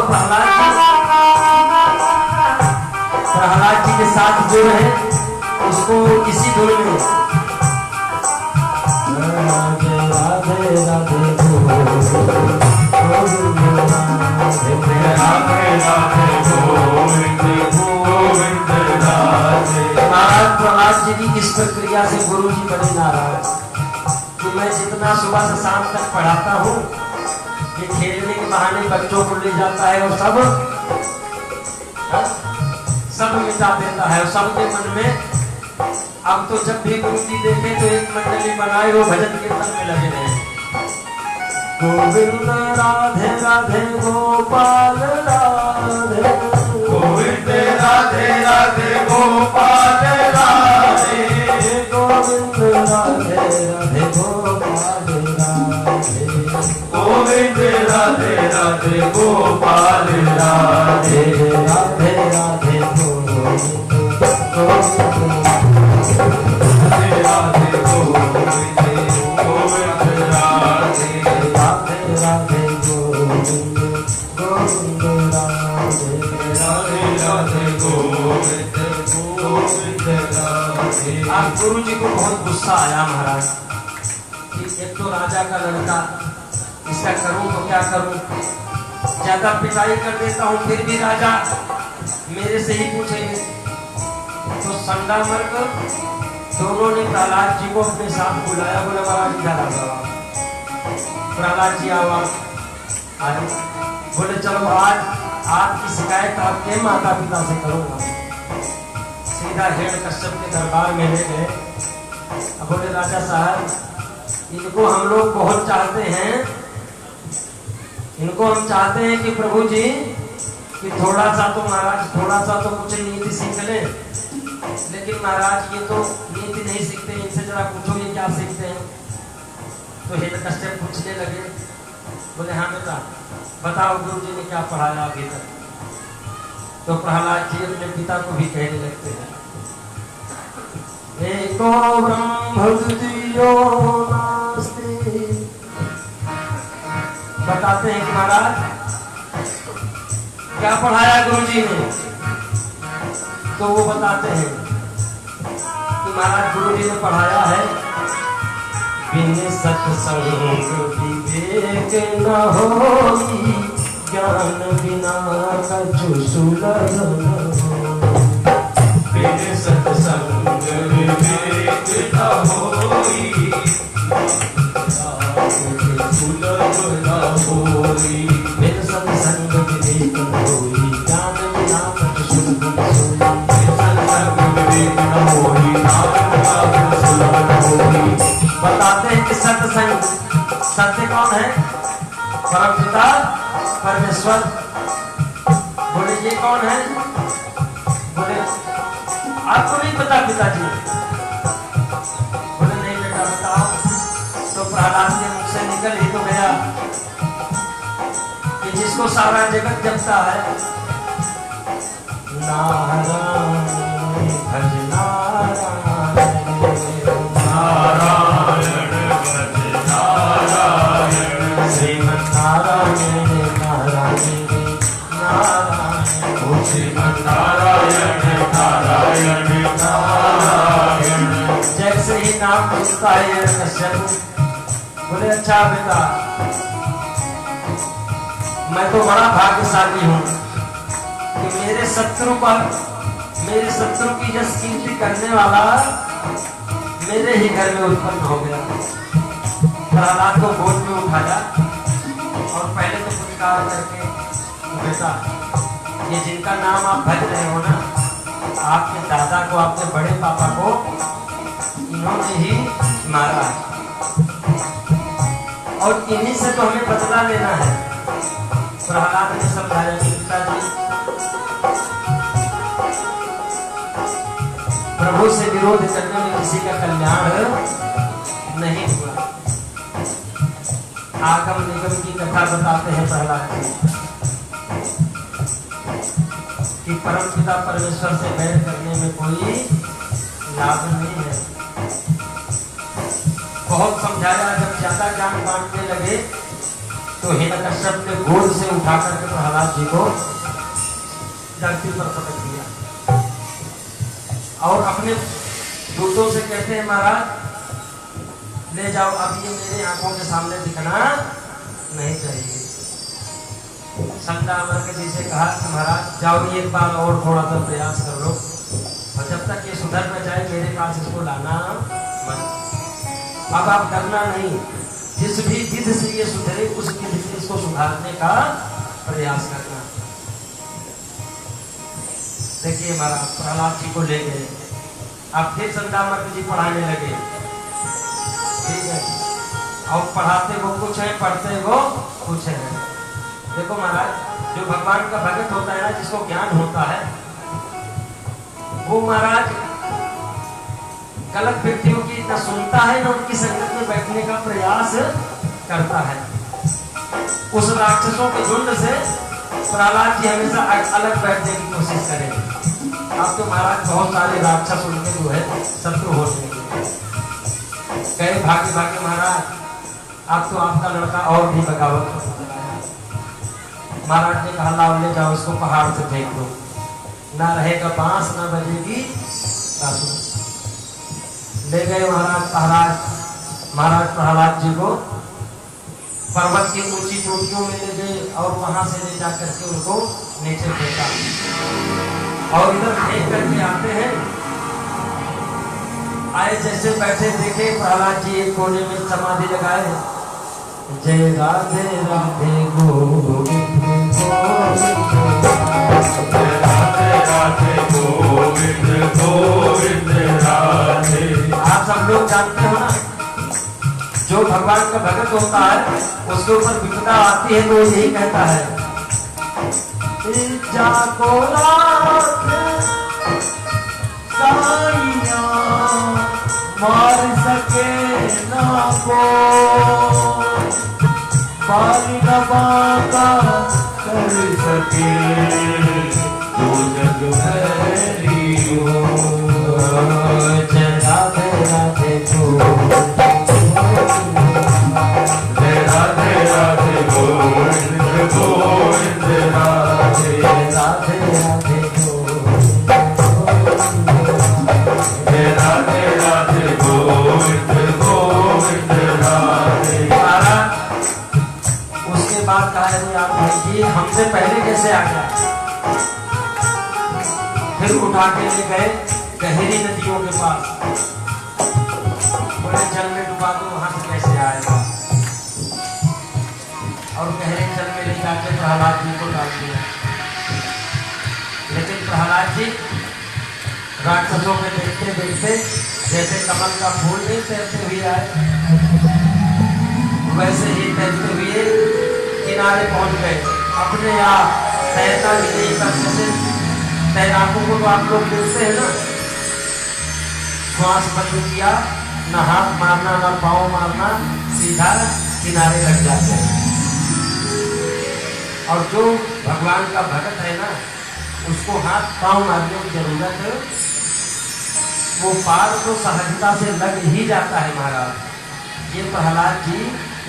प्रहलाद जी के साथ जो है उसको इसी धुन में राधे राधे राधे महाराज प्रहलाद जी की इस प्रक्रिया से गुरु जी बड़े नाराज कि मैं जितना सुबह से शाम तक पढ़ाता हूँ, ये खेलने के बहाने बच्चों को ले जाता है और सब मिटा देता है। और सबके मन में अब तो जब भी गुरु जी देखे तो एक मंडली बनाए वो भजन कीर्तन में लगे रहे। गोविंद राधे राधे गोपाल राधे, गोविंद राधे राधे गोपाल राधे, गोविंद राधे राधे गोपाल राधे, गोविंद राधे राधे गोपाल राधे, राधे राधे गोविंद राधे राधे गोविंद गोविंद राधे, राधे राधे गोविंद गोविंद राधे, राधे राधे गोविंद गोविंद राधे। अब गुरु जी को बहुत गुस्सा आया महाराज कि एक तो राजा का लड़का, इसका करूं तो क्या करूं, ज्यादा पिटाई कर देता हूं फिर भी राजा मेरे से ही पूछेंगे। तो संडा मर्ग दोनों ने प्रहलाद जी को अपने साथ बुलाया, बोले महाराज क्या लगा। प्रहलाद जी आवाज आए, बोले चलो आज आपकी शिकायत आपके माता पिता से करूंगा। सीधा हिरण्यकश्यप के दरबार में ले गए। अब बोले राजा साहब इनको हम लोग बहुत चाहते हैं, इनको हम चाहते हैं कि प्रभु जी कि थोड़ा सा तो महाराज थोड़ा सा तो कुछ नीति सीख ले, लेकिन महाराज ये तो नीति नहीं सीखते, इनसे जरा पूछो ये क्या सीखते हैं। तो हिरण्यकश्यप पूछने लगे, बोले हाँ बेटा बताओ गुरु जी ने क्या पढ़ाया अभी तक। तो प्रहलाद जी अपने पिता को भी कहने लगते हैं, एको ब्रह्म द्वितीयो नास्ति। बताते हैं कि महाराज क्या पढ़ाया गुरु जी ने। तो वो बताते हैं कि महाराज गुरु जी ने पढ़ाया है बिन सत्संग विवेक न होई, ज्ञान बिना कछु सुलभ न होई। बिन सत्संग विवेक न होई, सुलभ न होई। बिन सत्संग विवेक न होई, ज्ञान बिना कछु सुलभ न होई। बिन सत्संग विवेक न होई, ज्ञान बिना कछु सुलभ न होई। बताते हैं कि सत्संग, सत्य कौन है? परमपिता परमेश्वर। बोले ये कौन है? बोले आपको नहीं पता पिताजी? बोले नहीं बेटा बताओ। तो प्रहलाद के मुख से निकल ही तो गया कि जिसको सारा जगत जपता है, नारायण भज नारायण, नारायण भज नारायण, श्रीमन्नारायण नारायण नारायण, श्रीमन्नारायण नारायण नारायण। जैसे ही नाम पूछता है हिरण्यकश्यप, बोले अच्छा बेटा मैं तो बड़ा भाग्यशाली हूँ कि मेरे शत्रु की यश कीर्ति करने वाला मेरे ही घर में उत्पन्न हो गया। प्रहलाद को गोद में उठाया और पहले तो पुरस्कार करके, बेटा ये जिनका नाम आप भज रहे हो ना, आपके दादा को, आपके बड़े पापा को इन्होंने ही मारा है और इन्हीं से तो हमें बदला लेना है। प्रहलाद ने समझाया कि पिताजी प्रभु से विरोध करने में किसी का कल्याण नहीं हुआ। आगम निगम की कथा बताते हैं प्रहलाद जी कि परमपिता परमेश्वर से बैर करने में कोई लाभ नहीं है। बहुत समझाया, जब ज्यादा ज्ञान बांटने लगे तो हिरण्यकश्यप ने गोद से उठा करके प्रहलाद जी को धरती पर पटक दिया और अपने दूतों से कहते हैं महाराज ले जाओ, अब ये मेरे आंखों के सामने दिखना नहीं चाहिए। संदामर्क जी से कहा कि महाराज जाओ एक बार और थोड़ा सा प्रयास कर लो, और जब तक ये सुधर न जाए मेरे पास इसको लाना मत। अब आप करना नहीं, जिस भी विधि से ये सुधरे उस विधि से इसको सुधारने का प्रयास करना। देखिए महाराज प्रहलाद जी को ले गए, अब फिर संदामर्क जी पढ़ाने लगे, ठीक है, और पढ़ाते वो कुछ है, पढ़ते वो कुछ है। देखो महाराज जो भगवान का भगत होता है ना, जिसको ज्ञान होता है, वो महाराज गलत व्यक्तियों की न सुनता है न उनकी संगत में बैठने का प्रयास करता है। उस राक्षसों के झुंड से प्रहलाद जी हमेशा अलग बैठने की कोशिश करेंगे। अब तो महाराज बहुत सारे राक्षस उनके जो है शत्रु हो जाएंगे। कहे भागे भागे महाराज, अब तो आपका लड़का और भी बगावत करने लगा है। महाराज ने कहा लाओ ले जाओ इसको पहाड़ से फेंक दो, ना रहेगा बांस ना बजेगी बांसुरी। ले गए महाराज प्रहलाद जी को पर्वत की ऊंची चोटियों में ले गए और वहां से ले जाकर के उनको नीचे फेंका, और इधर फेंक करके आते हैं, आए जैसे बैठे देखे प्रहलाद जी एक कोने में समाधि लगाए, जय राधे राधे गोविंद गोविंद गोविंद राधे। आप सब लोग जानते हो ना, जो भगवान का भगत होता है उसके ऊपर विपदा आती है तो यही कहता है, जाको साइया मार सके ना को, पाली न बाका कर सके तो जग भरी हो। जय राधे राधे गोविंद जय राधे राधे गोविंद गोविंद राधे राधे राधे गोविंद जय राधे राधे गोविंद गोविंद राधे। उसके बाद कहा आप कि हमसे पहले कैसे आ गया, फिर उठा के ले गए गहरी नदियों के पास, बड़े जल में डुबा दो, वहां से कैसे आएगा, और गहरे जल में ले जाके प्रहलाद जी को डाल दिया। लेकिन प्रहलाद जी राक्षसों में देखते देखते जैसे कमल का फूल नहीं तैरते हुए आए, वैसे ही तैरते हुए किनारे पहुंच गए। अपने आप तैरना भी नहीं करते थे, तैराकों को तो आप लोग देखते हैं ना, श्वास बंद किया, न हाथ मारना न पाँव मारना, सीधा किनारे लग जाते हैं। और जो भगवान का भगत है ना, उसको हाथ पाँव मारने की जरूरत है, वो पार तो सहजता से लग ही जाता है महाराज। ये प्रहलाद जी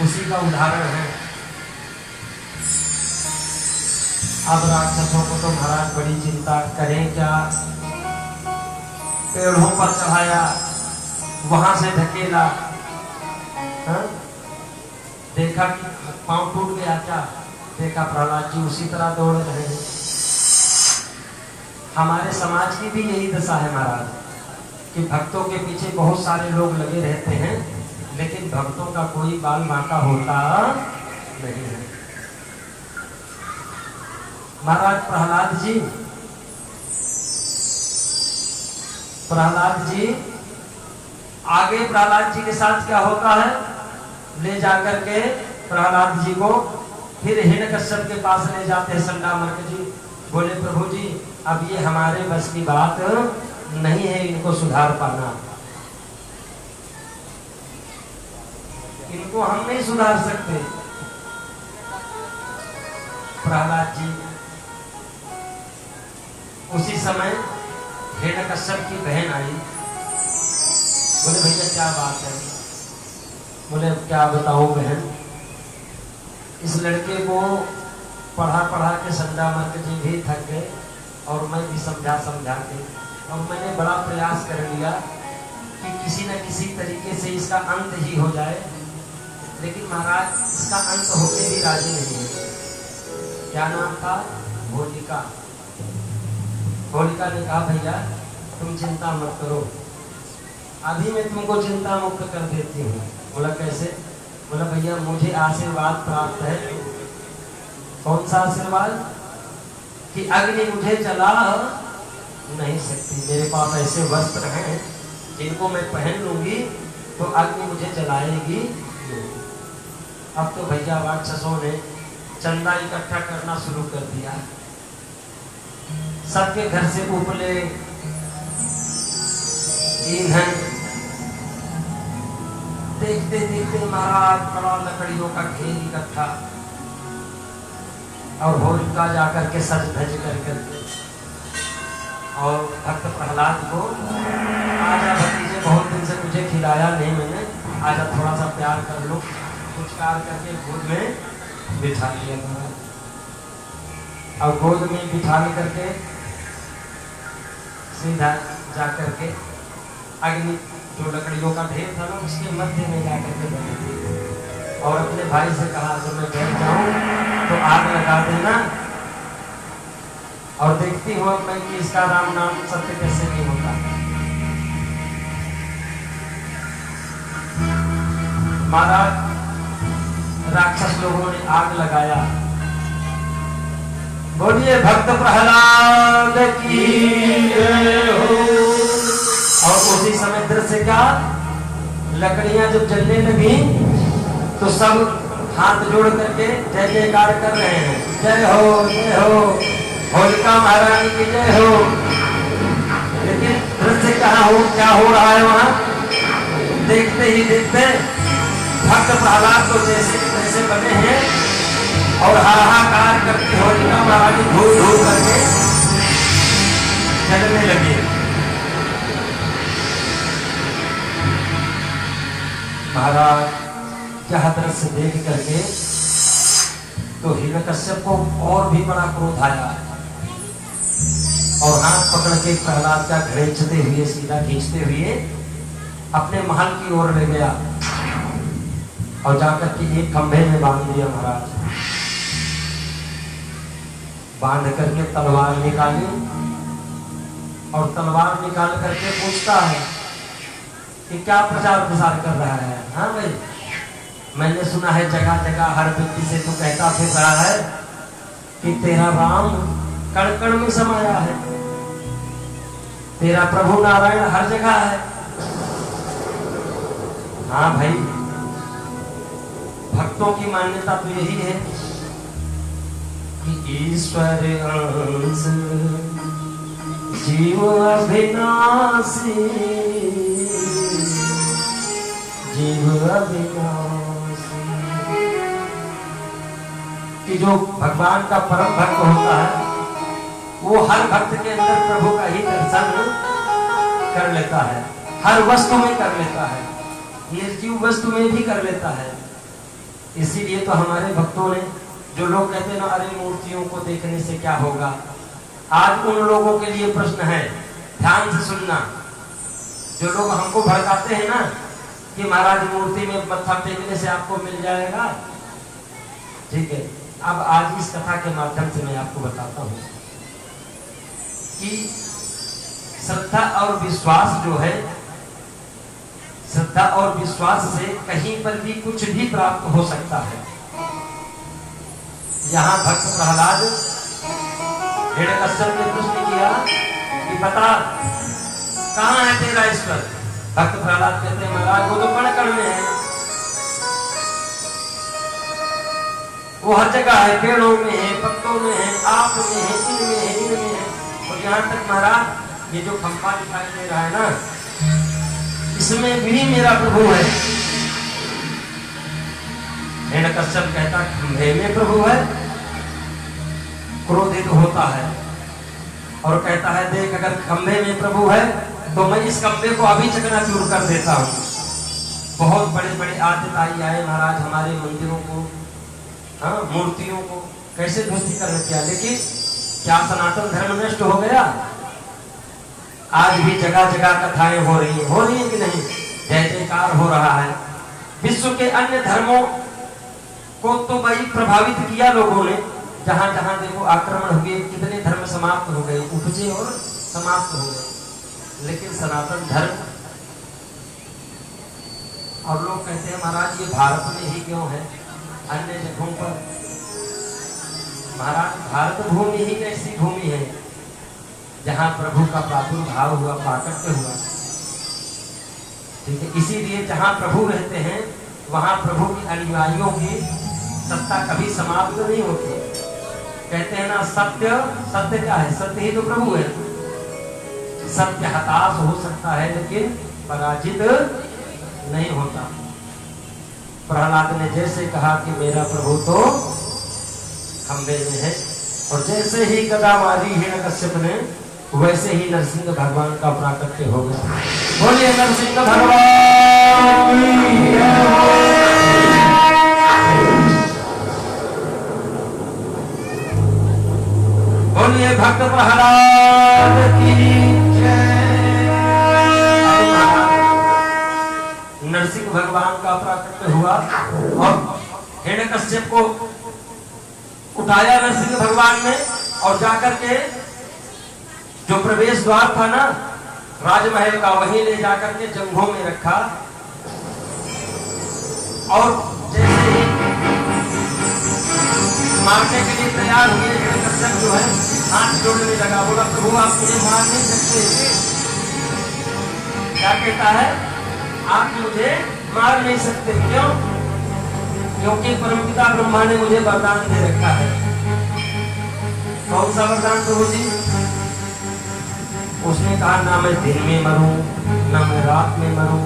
उसी का उदाहरण है। अब राक्षसों को तो महाराज बड़ी चिंता, करें क्या, पेड़ों पर चढ़ाया, वहां से धकेला, देखा कि पांव टूट गया क्या, देखा प्रहलाद जी उसी तरह दौड़ रहे हैं। हमारे समाज की भी यही दशा है महाराज, कि भक्तों के पीछे बहुत सारे लोग लगे रहते हैं, लेकिन भक्तों का कोई बाल बांका होता नहीं है। महाराज प्रहलाद जी आगे प्रहलाद जी के साथ क्या होता है, ले जाकर के प्रहलाद जी को फिर हिरण्यकश्यप के पास ले जाते हैं संदामर्क जी। बोले प्रभु जी अब ये हमारे बस की बात नहीं है, इनको सुधार पाना, इनको हम नहीं सुधार सकते। प्रहलाद जी उसी समय हिरण्यकश्यप की बहन आई, बोले भैया क्या बात है, बोले क्या बताऊं बहन, इस लड़के को पढ़ा पढ़ा के संडा मत जी भी थक गए और मैं भी समझा समझा के, और मैंने बड़ा प्रयास कर लिया कि किसी न किसी तरीके से इसका अंत ही हो जाए, लेकिन महाराज इसका अंत होके भी राजी नहीं है। क्या नाम था? होलिका। होलिका ने कहा भैया तुम चिंता मत करो, अभी मैं तुमको चिंता मुक्त कर देती हूँ। बोला कैसे? बोला भैया मुझे आशीर्वाद प्राप्त है। कौन सा आशीर्वाद? कि अग्नि मुझे जला नहीं सकती, मेरे पास ऐसे वस्त्र हैं जिनको मैं पहन लूंगी तो अग्नि मुझे जलाएगी। अब तो भैया राक्षसों ने चंदा इकट्ठा करना शुरू कर दिया, सबके घर से उपले, ईंधन, देखते देखते महाराज बड़ा लकड़ियों का घेर इकट्ठा, और होलिका जाकर के सज धज करके और भक्त प्रहलाद को, आजा भतीजे बहुत दिन से तुझे खिलाया नहीं मैंने, आजा थोड़ा सा प्यार कर लो, पुचकार करके गोद में बिठा लिया महाराज। और गोद में बिठा करके सीधा जा करके अग्नि जो लकड़ियों का ढेर था ना उसके मध्य में जाकर के बैठी और अपने भाई से कहा जब मैं बैठ जाऊं तो आग लगा देना, और देखती हूँ मैं कि इसका राम नाम सत्य कैसे नहीं होता। महाराज राक्षस लोगों ने आग लगाया। बोलिए भक्त प्रहलाद की जय हो। और उसी समय इधर से क्या लकड़ियां जब जलने लगी तो सब हाथ जोड़ करके जय जयकार कर रहे हैं, जय हो होलिका महारानी की जय हो। लेकिन दृश्य कहाँ हो, क्या हो रहा है वहां? देखते ही देखते भक्त प्रहलाद तो जैसे जैसे बने हैं और हाहाकार करके होलिका महारानी धो धो करके जलने लगी। महाराज यह दृश्य देख करके तो हिरण्यकश्यप को और भी बड़ा क्रोध आया और हाथ पकड़ के प्रहलाद का घड़ीचते हुए सीधा खींचते हुए अपने महल की ओर ले गया और जाकर के एक खंभे में बांध दिया। महाराज बांध करके तलवार निकाली और तलवार निकाल करके पूछता है कि क्या प्रचार प्रसार कर रहा है? हाँ भाई, मैंने सुना है जगह जगह हर व्यक्ति से तो कहता फिर रहा है कि तेरा राम कण कण में समाया है, तेरा प्रभु नारायण हर जगह है। हाँ भाई, भक्तों की मान्यता तो यही है कि ईश्वर अंश जीव अविनाशी, जीव अविनाशी, कि जो भगवान का परम भक्त होता है वो हर भक्त के अंदर प्रभु का ही दर्शन कर लेता है, हर वस्तु में कर लेता है, निर्जीव वस्तु में भी कर लेता है। इसीलिए तो हमारे भक्तों ने, जो लोग कहते हैं ना अरे मूर्तियों को देखने से क्या होगा, आज उन लोगों के लिए प्रश्न है, ध्यान से सुनना। जो लोग हमको भड़काते हैं ना कि महाराज मूर्ति में मत्था टेकने से आपको मिल जाएगा, ठीक है, अब आज इस कथा के माध्यम से मैं आपको बताता हूं कि श्रद्धा और विश्वास जो है, श्रद्धा और विश्वास से कहीं पर भी कुछ भी प्राप्त हो सकता है। यहाँ भक्त प्रहलाद हिरण्यकश्यप ने प्रश्न किया कि बता कहाँ है तेरा ईश्वर? भक्त प्रहलाद कहते हैं महाराज वो तो कण कण में है, वो हर जगह है, पेड़ों में है, पत्तों में है, आप में है, इनमें है, इनमें है। और यहाँ तक महाराज ये जो खंभा दिखाई दे रहा है ना, इसमें भी मेरा प्रभु है। हिरण्यकश्यप कहता खंभे में प्रभु है, क्रोधित होता है और कहता है देख अगर खंभे में प्रभु है तो मैं इस खंभे को अभी चकनाचूर कर देता हूँ। बहुत बड़े बड़े आदित्य आए महाराज हमारे मंदिरों को हाँ, मूर्तियों को कैसे ध्वस्तीकरण किया। लेकिन क्या सनातन धर्म नष्ट हो गया? आज भी जगह जगह कथाएं हो रही है कि नहीं? जय जयकार हो रहा है। विश्व के अन्य धर्मों को तो भाई प्रभावित किया लोगों ने, जहां जहां देखो आक्रमण हुए, कितने धर्म समाप्त हो गए, उपजे और समाप्त हो गए। लेकिन सनातन धर्म, और लोग कहते हैं महाराज ये भारत में ही क्यों है, अन्य जगहों पर? महाराज भारत भूमि ही ऐसी भूमि है जहां प्रभु का प्रादुर्भाव हुआ, प्राकट्य हुआ। ठीक है, इसीलिए जहां प्रभु रहते हैं वहां प्रभु की अनुयायियों की सत्ता कभी समाप्त नहीं होती। कहते हैं ना, सत्य क्या है? सत्य ही तो प्रभु है। सत्य हताश हो सकता है लेकिन पराजित नहीं होता। प्रहलाद ने जैसे कहा कि मेरा प्रभु तो खंबे में है, और जैसे ही गदा मारी हिरण्यकश्यप ने, वैसे ही नरसिंह भगवान का प्राकट्य हो गया। बोलिए नरसिंह भगवान की जय। बोलिए भक्त प्रहलाद की जय। नरसिंह भगवान का प्राकट्य हुआ और हिरण्यकश्यप को उठाया नरसिंह भगवान ने, और जाकर के जो प्रवेश द्वार था ना राजमहल का, वहीं ले जाकर के जंघों में रखा। और जैसे ही मारने के लिए तैयार हुए, हिरण्यकश्यप जो है हाथ जोड़ने लगा, बोला प्रभु आप मुझे मार नहीं सकते। क्या कहता है? आप मुझे मार नहीं सकते। क्यों? क्योंकि परमपिता ब्रह्मा ने मुझे वरदान दे रखा है। कौन सा वरदान प्रभु जी? उसने कहा ना मैं दिन में मरूं, ना मैं रात में मरूं।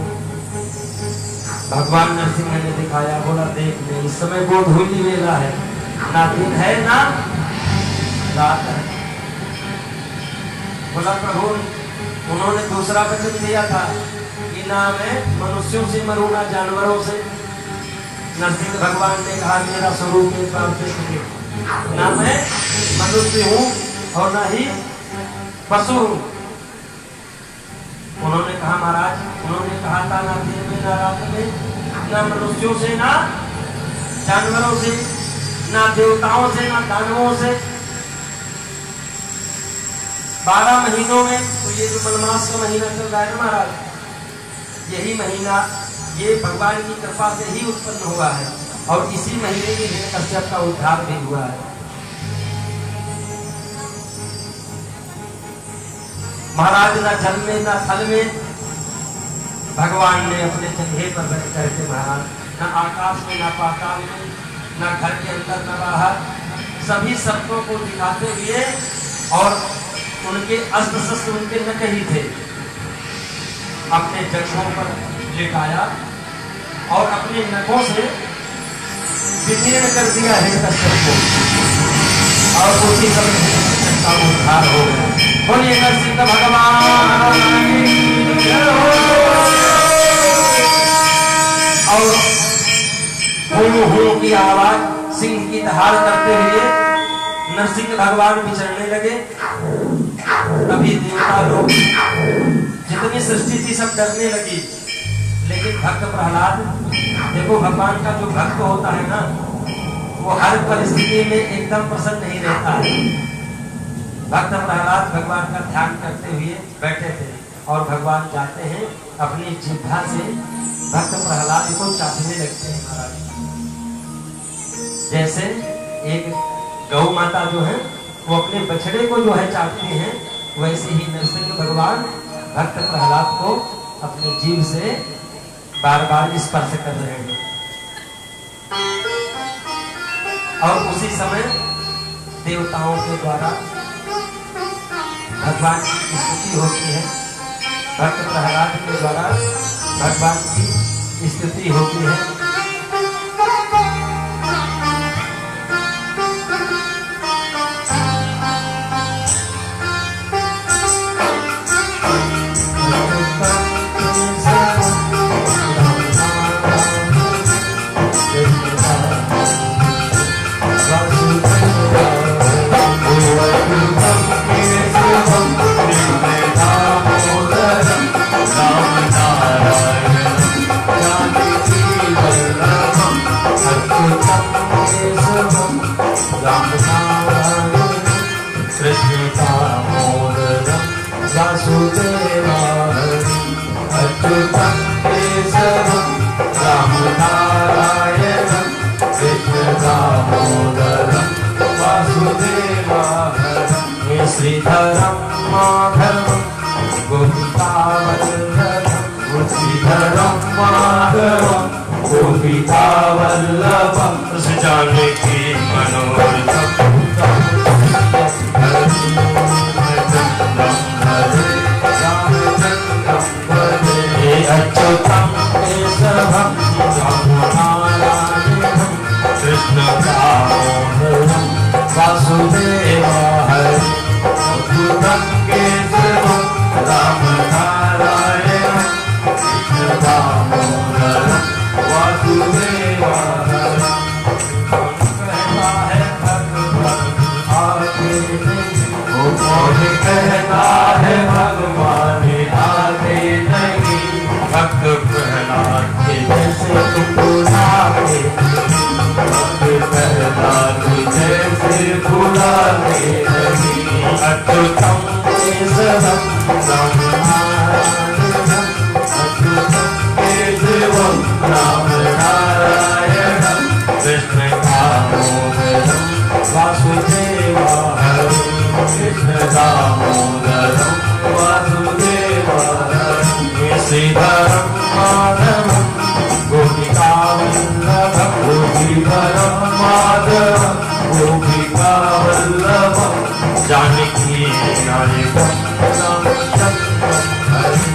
भगवान नरसिंह ने दिखाया, बोला देख ले इस समय गोधूली वेला है, ना दिन है ना रात है। बोला प्रभु उन्होंने दूसरा वचन दिया था कि ना मैं मनुष्यों से मरूं ना जानवरों से। नरसिंह भगवान ने कहा मेरा स्वरूप ना मैं मनुष्य हूं और ना ही पशु हूं। उन्होंने कहा महाराज, उन्होंने कहा था ना दिन में ना रात में, ना मनुष्यों से ना जानवरों से, ना देवताओं से ना दानवों से। 12 महीनों में, तो ये जो मलमास का महीना चल रहा है ना महाराज, यही महीना ये भगवान की कृपा से ही उत्पन्न हुआ है, और इसी महीने में हिरण्यकश्यप का उद्धार भी हुआ है। महाराज ना जल में ना थल में भगवान ने अपने जंघे पर बैठ करके महाराज, ना आकाश में ना पाताल में, ना घर के अंदर ना बाहर, सभी शब्दों को दिखाते हुए, और उनके अस्त्र शस्त्र उनके न कहीं थे, अपने जंघों पर लेटाया और अपने नखों से विदीर्ण कर दिया हिरण्यकश्यप को, और उसी समय हिरण्यकश्यप का उद्धार हो गया। बोलिए नरसिंह भगवान की जय हो। और हूं की आवाज सिंह की दहाड़ करते हुए नरसिंह भगवान विचरने लगे। तभी देवता लोग, जितनी सृष्टि थी सब डरने लगी। लेकिन भक्त प्रहलाद, देखो भगवान का जो भक्त होता है ना, वो हर परिस्थिति में एकदम प्रसन्न नहीं रहता है। भक्त प्रहलाद भगवान का ध्यान करते हुए बैठे थे, और भगवान जाते हैं अपनी जिह्वा से भक्त प्रहलाद को चाटने लगते हैं महाराज। जैसे एक गौ माता जो है वो अपने बछड़े को जो है चाटती हैं, वैसे ही नरसिंह भगवान भक्त प्रहलाद को अपने जीभ से बार बार स्पर्श कर रहे हैं। और उसी समय देवताओं के द्वारा भगवान की स्तुति होती है, भक्त प्रहलाद के द्वारा भगवान की स्तुति होती है। कहता है भगवान आते नहीं, भक्त प्रहलाद के जैसे बुलाते, भक्त प्रहलाद जैसे बुलाते नहीं। अच्युतम केशवम राम नारायणम, अच्युतम केशवम राम नारायणम, कृष्ण दामोदरम वासुदेवाय, कृष्ण दामोदरम वासुदेवाय, श्रीधरम माधवम गोपिका वल्लभम, गोपीधरम माधवम गोपिका वल्लभम, जानकी नायकम रामचंद्रम हरि,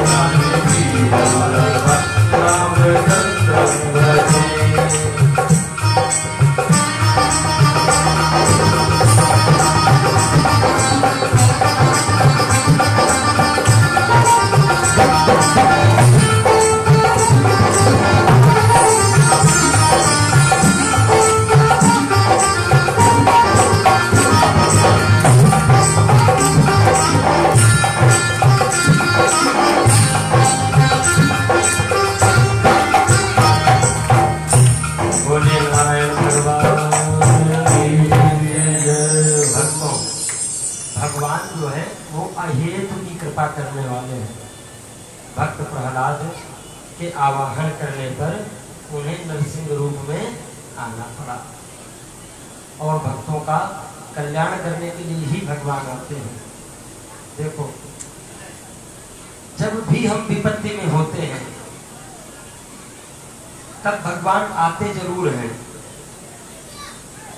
जानकी वल्लभम रामचंद्रम भजे। भगवान जो है वो अहेतु की कृपा करने वाले हैं। भक्त प्रहलाद के आवाहन करने पर उन्हें नरसिंह रूप में आना पड़ा और भक्तों का कल्याण करने के लिए ही भगवान आते हैं। देखो, जब भी हम विपत्ति में होते हैं तब भगवान आते जरूर हैं।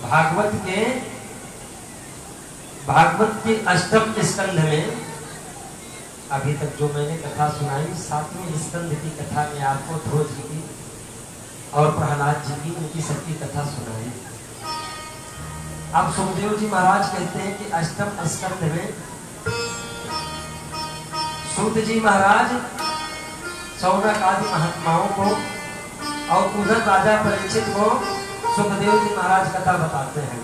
भागवत के अष्टम स्कंध में अभी तक जो मैंने कथा सुनाई, 7वें स्कंध की कथा में आपको ध्रुव जी की और प्रहलाद जी की, उनकी सबकी कथा सुनाई। अब सुखदेव जी महाराज कहते हैं कि अष्टम स्कंध में सूत जी महाराज सौनक आदि महात्माओं को और उधर राजा परीक्षित को सुखदेव जी महाराज कथा बताते हैं।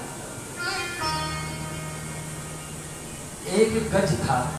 एक गज था।